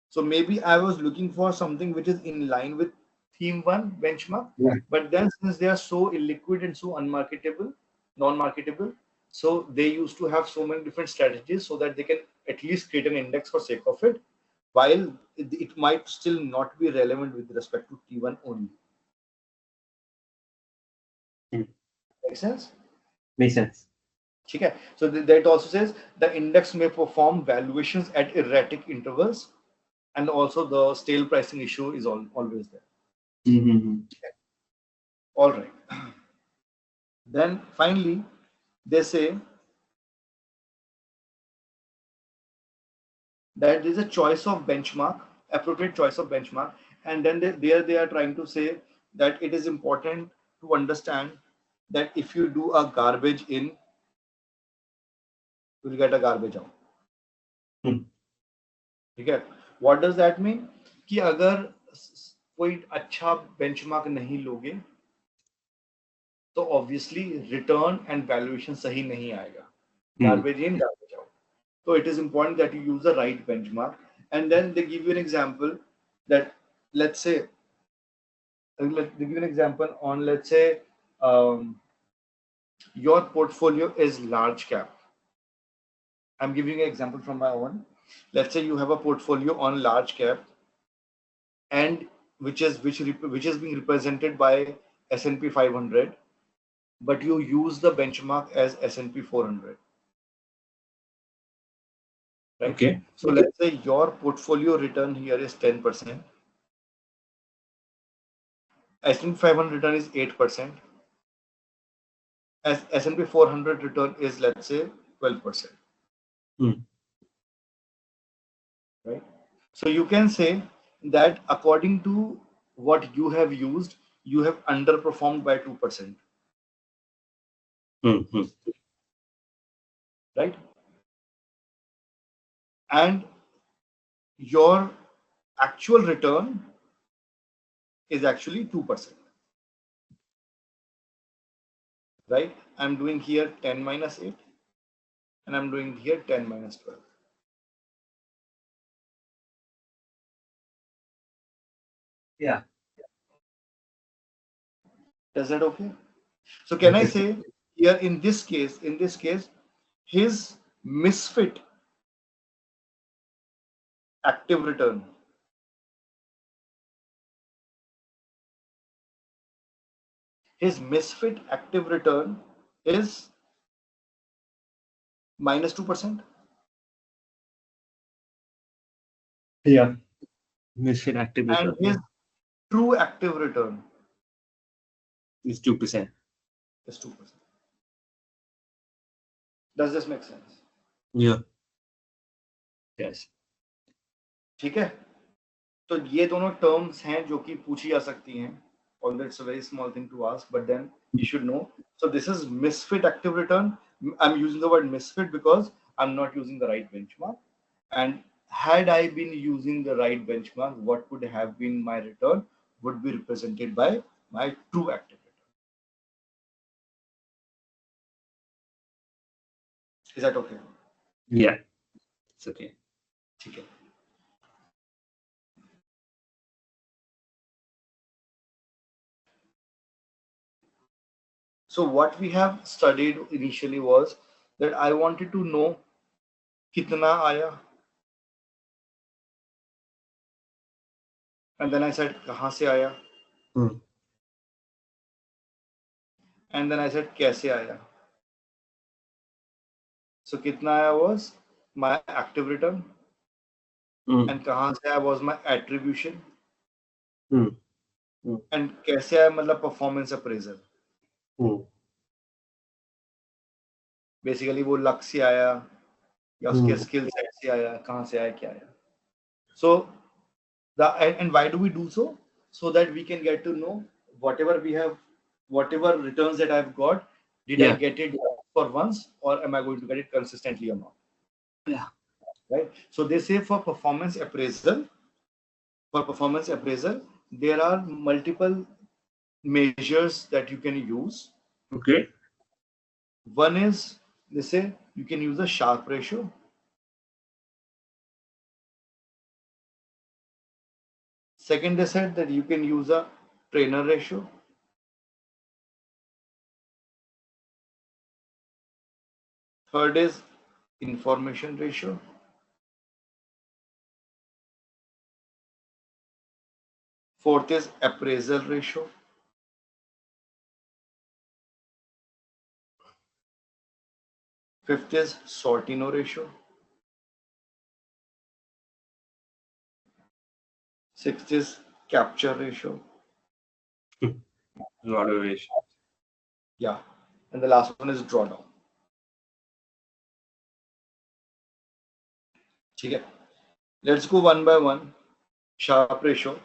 So maybe I was looking for something which is in line with theme 1 benchmark, but then since they are so illiquid and so unmarketable, non-marketable, so they used to have so many different strategies so that they can at least create an index for sake of it, while it might still not be relevant with respect to T1 only. Makes sense?
Makes sense.
Okay. So that also says the index may perform valuations at erratic intervals, and also the stale pricing issue is always there. Okay. All right. Then finally, they say that there is a choice of benchmark, appropriate choice of benchmark, and then they are trying to say that it is important to understand that if you do a garbage in, you will get a garbage out. Okay. What does that mean? कि अगर कोई अच्छा benchmark नहीं लोगे तो obviously return and valuation सही नहीं आएगा. Garbage in, garbage out. So it is important that you use the right benchmark, and then they give you an example that, let's say, they give you an example on, let's say, your portfolio is large cap. I'm giving an example from my own. Let's say you have a portfolio on large cap, and which is being represented by S&P 500, but you use the benchmark as S&P 400. Right?
Okay.
So let's say your portfolio return here is 10%. S&P 500 return is 8%. As S&P 400 return is, let's say, 12%. Right? So you can say that according to what you have used, you have underperformed by 2%. Right? And your actual return is actually 2%. right? I'm doing here 10 minus 8 and I'm doing here 10 minus 12.
Yeah.
Is that okay? So can I say here in this case, his misfit active return is minus 2%.
Yeah. Mission active
And
return
his true active return
is 2%.
is 2%. Does this make sense?
Yeah. Yes.
ठीक है, तो ये दोनों terms हैं जो कि पूछी जा सकती हैं. Although it's a very small thing to ask, but then you should know. So this is misfit active return. I'm using the word misfit because I'm not using the right benchmark. And had I been using the right benchmark, what would have been my return would be represented by my true active return. Is that okay?
Yeah. It's okay.
ठीक है. So what we have studied initially was that I wanted to know kitna आया, and then I said कहाँ से आया, and then I said कैसे आया. So kitna आया was my active return, and कहाँ से आया was my attribution, and कैसे आया मतलब performance appraisal. Basically वो लक से आया या उसके स्किल सेट से आया, कहाँ से आया, क्या आया. So and why do we do so? So that we can get to know whatever we have, whatever returns that I've got, did I get it for once or am I going to get it consistently or not?
Yeah.
Right. So they say for performance appraisal, there are multiple measures that you can use.
Okay.
One is, they say you can use a Sharpe ratio. Second, they said that you can use a Treynor ratio. Third is information ratio. Fourth is appraisal ratio. Fifth is Sortino ratio. Sixth is capture ratio.
Lot of ratio.
Yeah. And the last one is drawdown. Okay. Let's go one by one. Sharpe ratio.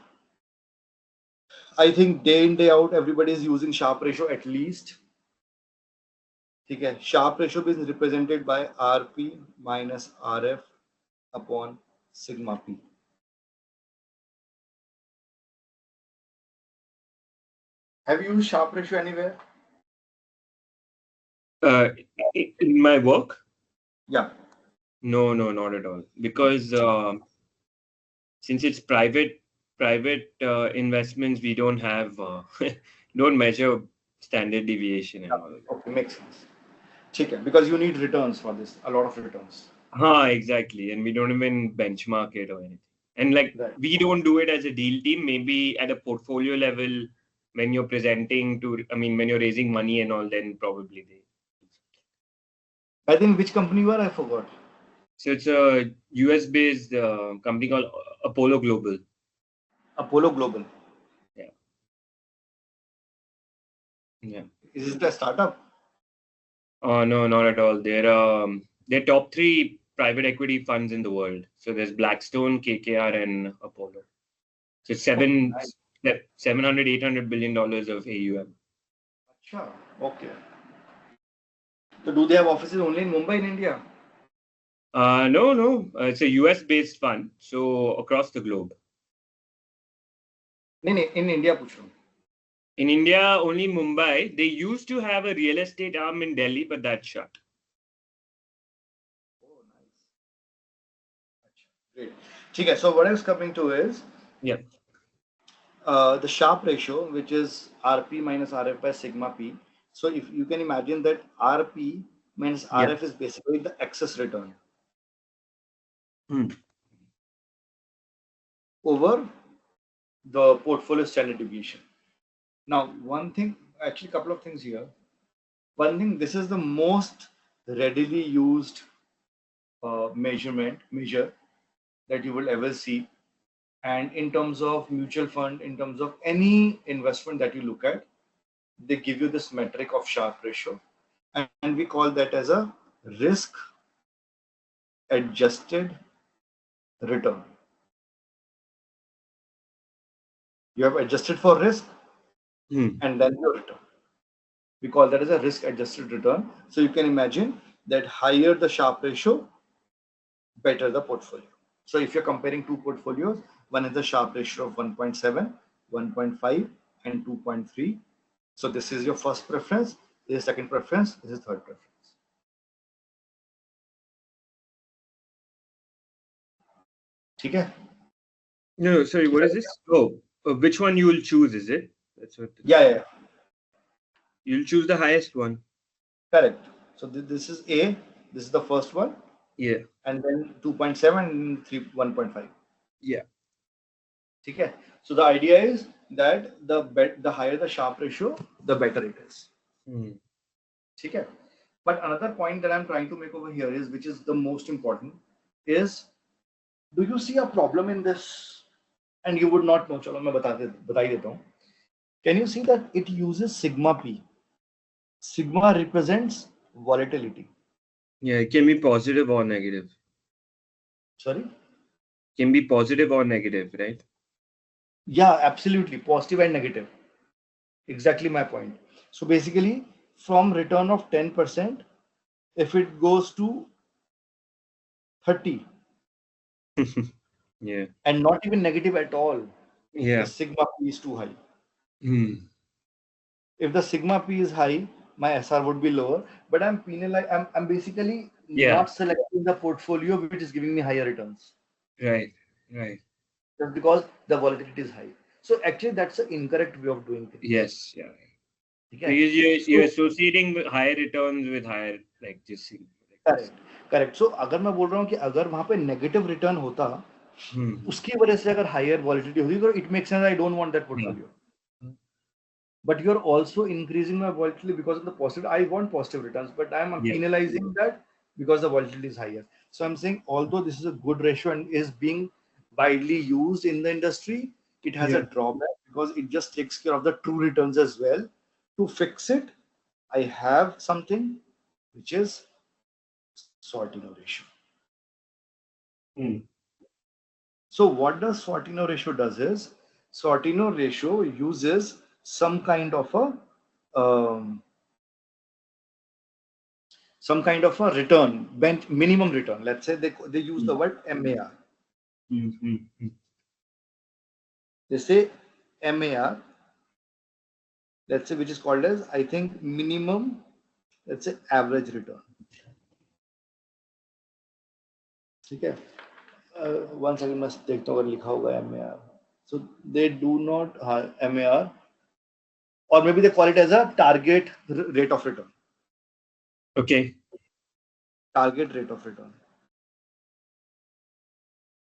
I think day in, day out, everybody is using Sharpe ratio at least. Okay. Sharpe ratio is represented by RP minus RF upon sigma P. Have you used Sharpe ratio anywhere?
In my work?
Yeah.
No, not at all. Because since it's private investments, we don't have don't measure standard deviation and all.
Okay, makes sense. Okay, because you need returns for this, a lot of returns.
Exactly. And we don't even benchmark it or anything. And like we don't do it as a deal team, maybe at a portfolio level when you're presenting to, when you're raising money and all, then probably they.
I think which company you are, I forgot.
So it's a US based company called Apollo Global.
Apollo Global.
Yeah.
Is it a startup?
No, not at all. They're top 3 private equity funds in the world. So there's Blackstone, KKR, and Apollo. So 700, $800 billion of AUM.
Achha, okay. So do they have offices only in Mumbai, in India?
No. It's a US based fund. So across the globe.
No, in India, puch raha hu.
In India, only Mumbai. They used to have a real estate arm in Delhi, but that's shut.
Oh, nice. Great. Okay, so what I was coming to is
Yeah.
the Sharpe ratio, which is RP minus RF by sigma P. So if you can imagine that RP minus
Yeah.
RF is basically the excess return over the portfolio standard deviation. Now, one thing, actually, a couple of things here. One thing, this is the most readily used measure that you will ever see. And in terms of mutual fund, in terms of any investment that you look at, they give you this metric of Sharpe ratio. And we call that as a risk adjusted return. You have adjusted for risk and then your return. We call that as a risk adjusted return. So you can imagine that higher the Sharpe ratio, better the portfolio. So if you're comparing two portfolios, one has a Sharpe ratio of 1.7, 1.5, and 2.3. So this is your first preference, this is second preference, this is third preference. Okay?
No, sorry, what is this? Oh, which one you will choose, is it? That's what.
Yeah.
You'll choose the highest one.
Correct. So this is A, this is the first one.
Yeah.
And then 2.7 and 1.5.
Yeah.
Okay. So the idea is that the higher the Sharpe ratio, the better it is. Okay. But another point that I'm trying to make over here is, which is the most important, is do you see a problem in this? And you would not know. चलो मैं बता देता हूँ. Can you see that it uses sigma P? Sigma represents volatility.
Yeah, it can be positive or negative.
Sorry?
Can be positive or negative, right?
Yeah, absolutely. Positive and negative. Exactly my point. So basically, from return of 10%, if it goes to 30,
Yeah.
and not even negative at all,
Yeah.
the sigma P is too high.
Hmm.
If the sigma P is high, my SR would be lower, but I'm penalized. I'm basically
Yeah.
not selecting the portfolio which is giving me higher returns.
Right.
Just because the volatility is high. So actually, that's an incorrect way of doing things.
Yes. Yeah.
Okay?
Because you're associating with higher returns with higher, like just.
Correct so अगर मैं बोल रहा हूँ कि अगर वहां पे negative return होता उसकी वजह से अगर हायर वॉलिटिलिटी होती तो it makes sense I don't want that portfolio but you're also increasing my volatility because of the positive. I want positive returns, but I'm penalizing that because the volatility is higher. So I'm saying, although this is a good ratio and is being widely used in the industry, it has a drawback because it just takes care of the true returns as well. To fix it, I have something which is Sortino ratio. So what does Sortino ratio does is, Sortino ratio uses some kind of a return, minimum return. Let's say they use the word MAR. They say MAR, let's say, which is called as, I think, minimum, let's say, average return. ठीक है. One second, मैं देखता हूँ अगर लिखा होगा MAR. So they do not MAR, or maybe they call it as a target rate of return.
Okay.
Target rate of return.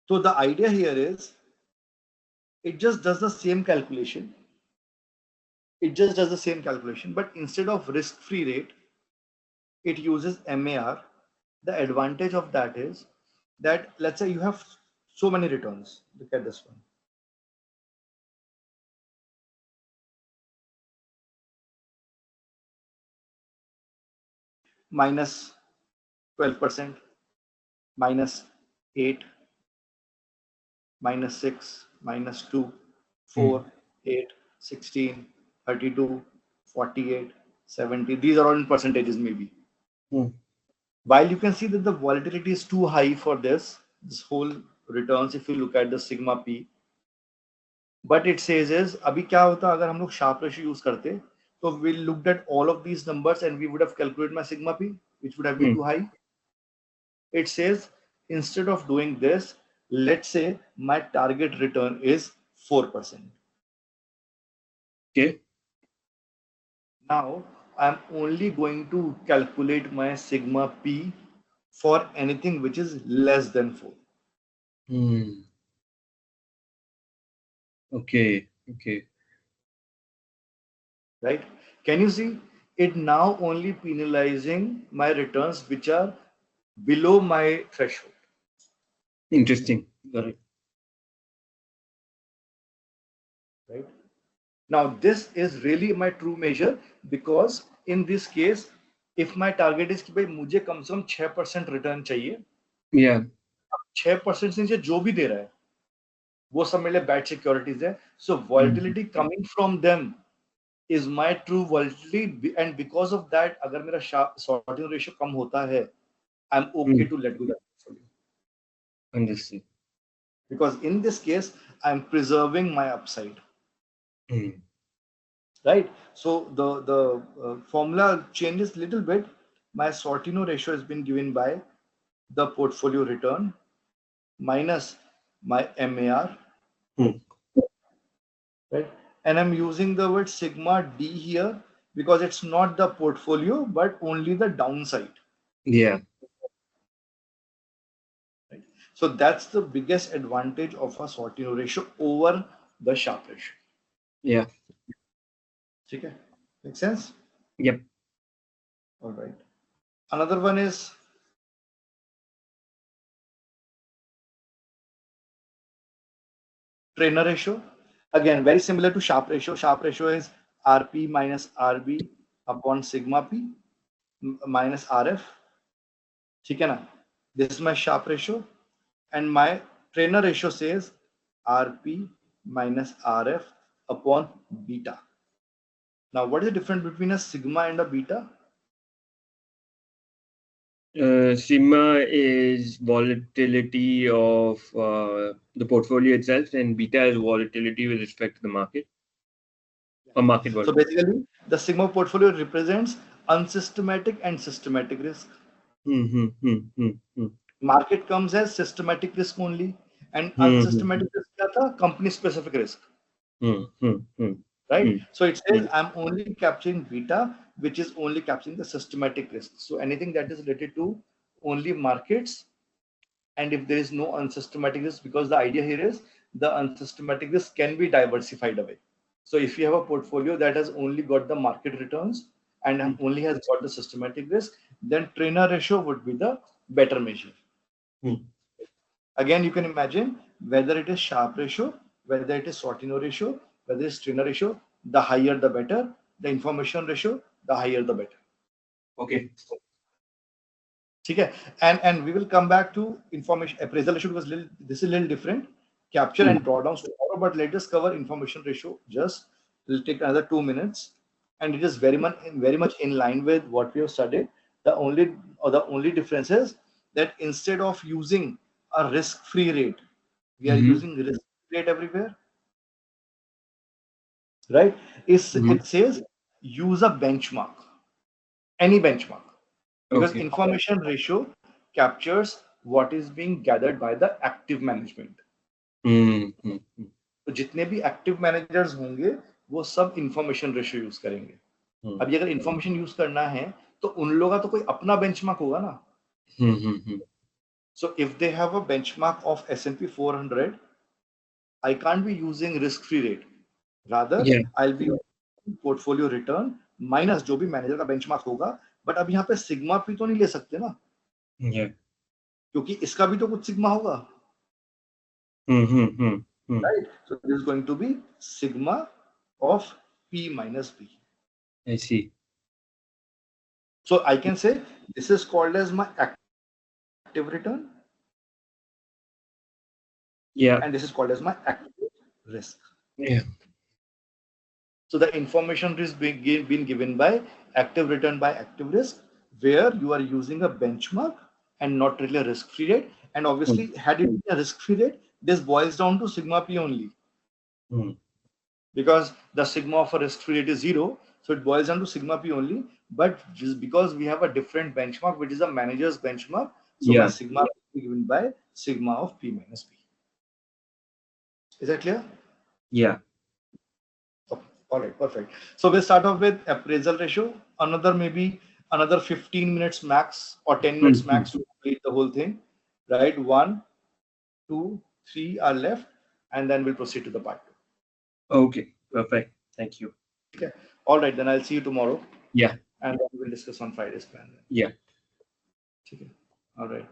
So the idea here is, it just does the same calculation. But instead of risk-free rate, it uses MAR. The advantage of that is that, let's say you have so many returns. Look at this one. Minus 12%, minus 8, minus 6, minus 2, 4, 8, 16, 32, 48, 70. These are all in percentages maybe. While you can see that the volatility is too high for this whole returns, if you look at the sigma P, But it says is अभी क्या होता अगर हम लोग sharp ratio use करते तो we looked at all of these numbers and we would have calculated my sigma p, which would have been too high. It says instead of doing this, let's say my target return is 4%.
Okay.
Now I'm only going to calculate my sigma p for anything which is less than 4.
Okay. Okay.
Right? Can you see it now only penalizing my returns which are below my threshold?
Interesting. Got it.
Right? Now this is really my true measure because in this case, if my target is कि भाई मुझे कम से कम 6% return चाहिए,
Yeah.
6% से नीचे जो भी दे रहा है वो सब मेरे लिए बैड सिक्योरिटीज है. So volatility coming from them is my true volatility, and because of that अगर मेरा sorting ratio कम होता है, I'm okay to let go that portfolio.
Understood.
Because in this case I'm preserving my upside. Right? So the formula changes little bit. My Sortino ratio has been given by the portfolio return minus my MAR. Right? And I'm using the word sigma D here because it's not the portfolio but only the downside.
Yeah.
Right? So that's the biggest advantage of a Sortino ratio over the Sharpe ratio.
Yeah.
Okay? Make sense?
Yep.
All right. Another one is Treynor ratio. Again, very similar to Sharpe ratio. Sharpe ratio is RP minus RB upon sigma P minus RF. ठीक है ना? This is my Sharpe ratio, and my Treynor ratio says RP minus RF upon beta. Now, what is the difference between a sigma and a beta?
Sigma is volatility of the portfolio itself, and beta is volatility with respect to the market or market
So
volatility.
basically, the sigma portfolio represents unsystematic and systematic risk. Market comes as systematic risk only, and unsystematic risk क्या था? Company specific risk. Right? So it says I'm only capturing beta, which is only capturing the systematic risk. So anything that is related to only markets, and if there is no unsystematic risk, because the idea here is the unsystematic risk can be diversified away. So if you have a portfolio that has only got the market returns and only has got the systematic risk, then Treynor ratio would be the better measure. Again, you can imagine whether it is Sharpe ratio, whether it is Sortino ratio, whether it is Treynor ratio, the higher the better. The information ratio, the higher the better.
Okay.
Okay, and we will come back to information appraisal ratio because this is a little different. Capture and drawdowns tomorrow, but let us cover information ratio. Just it'll take another 2 minutes, and it is very much in line with what we have studied. The only difference is that instead of using a risk-free rate, we are using risk rate everywhere. Right? It says use a benchmark, any benchmark, because information ratio captures what is being gathered by the active management. तो जितने भी active managers होंगे वो सब information ratio use करेंगे. अभी अगर information use करना है तो उन लोगों का तो कोई अपना बेंचमार्क होगा ना. So if they have a benchmark of S&P 400, I can't be using risk-free rate. Rather, I'll be using portfolio return minus जो भी मैनेजर का बेंचमार्क होगा. बट अब यहाँ पे सिग्मा पी तो नहीं ले सकते ना, क्योंकि इसका भी तो कुछ सिग्मा होगा. Right? So this is going to be sigma of P minus B.
I see.
So I can say this is called as my active return.
Yeah.
And this is called as my active risk.
Yeah.
So the information is being given by active return by active risk, where you are using a benchmark and not really a risk-free rate. And obviously, had it been a risk-free rate, this boils down to sigma P only. Because the sigma of a risk-free rate is 0, so it boils down to sigma p only. But just because we have a different benchmark, which is a manager's benchmark, so my sigma is given by sigma of p minus p. Is that clear?
Yeah.
Okay. All right, perfect. So we'll start off with appraisal ratio. Maybe another 15 minutes max or 10 minutes max to complete the whole thing. Right? 1, 2, 3 are left, and then we'll proceed to the part 2.
Okay, perfect. Thank you.
Okay. All right, then I'll see you tomorrow.
Yeah.
And then we'll discuss on Friday's plan.
Yeah.
Okay. All right.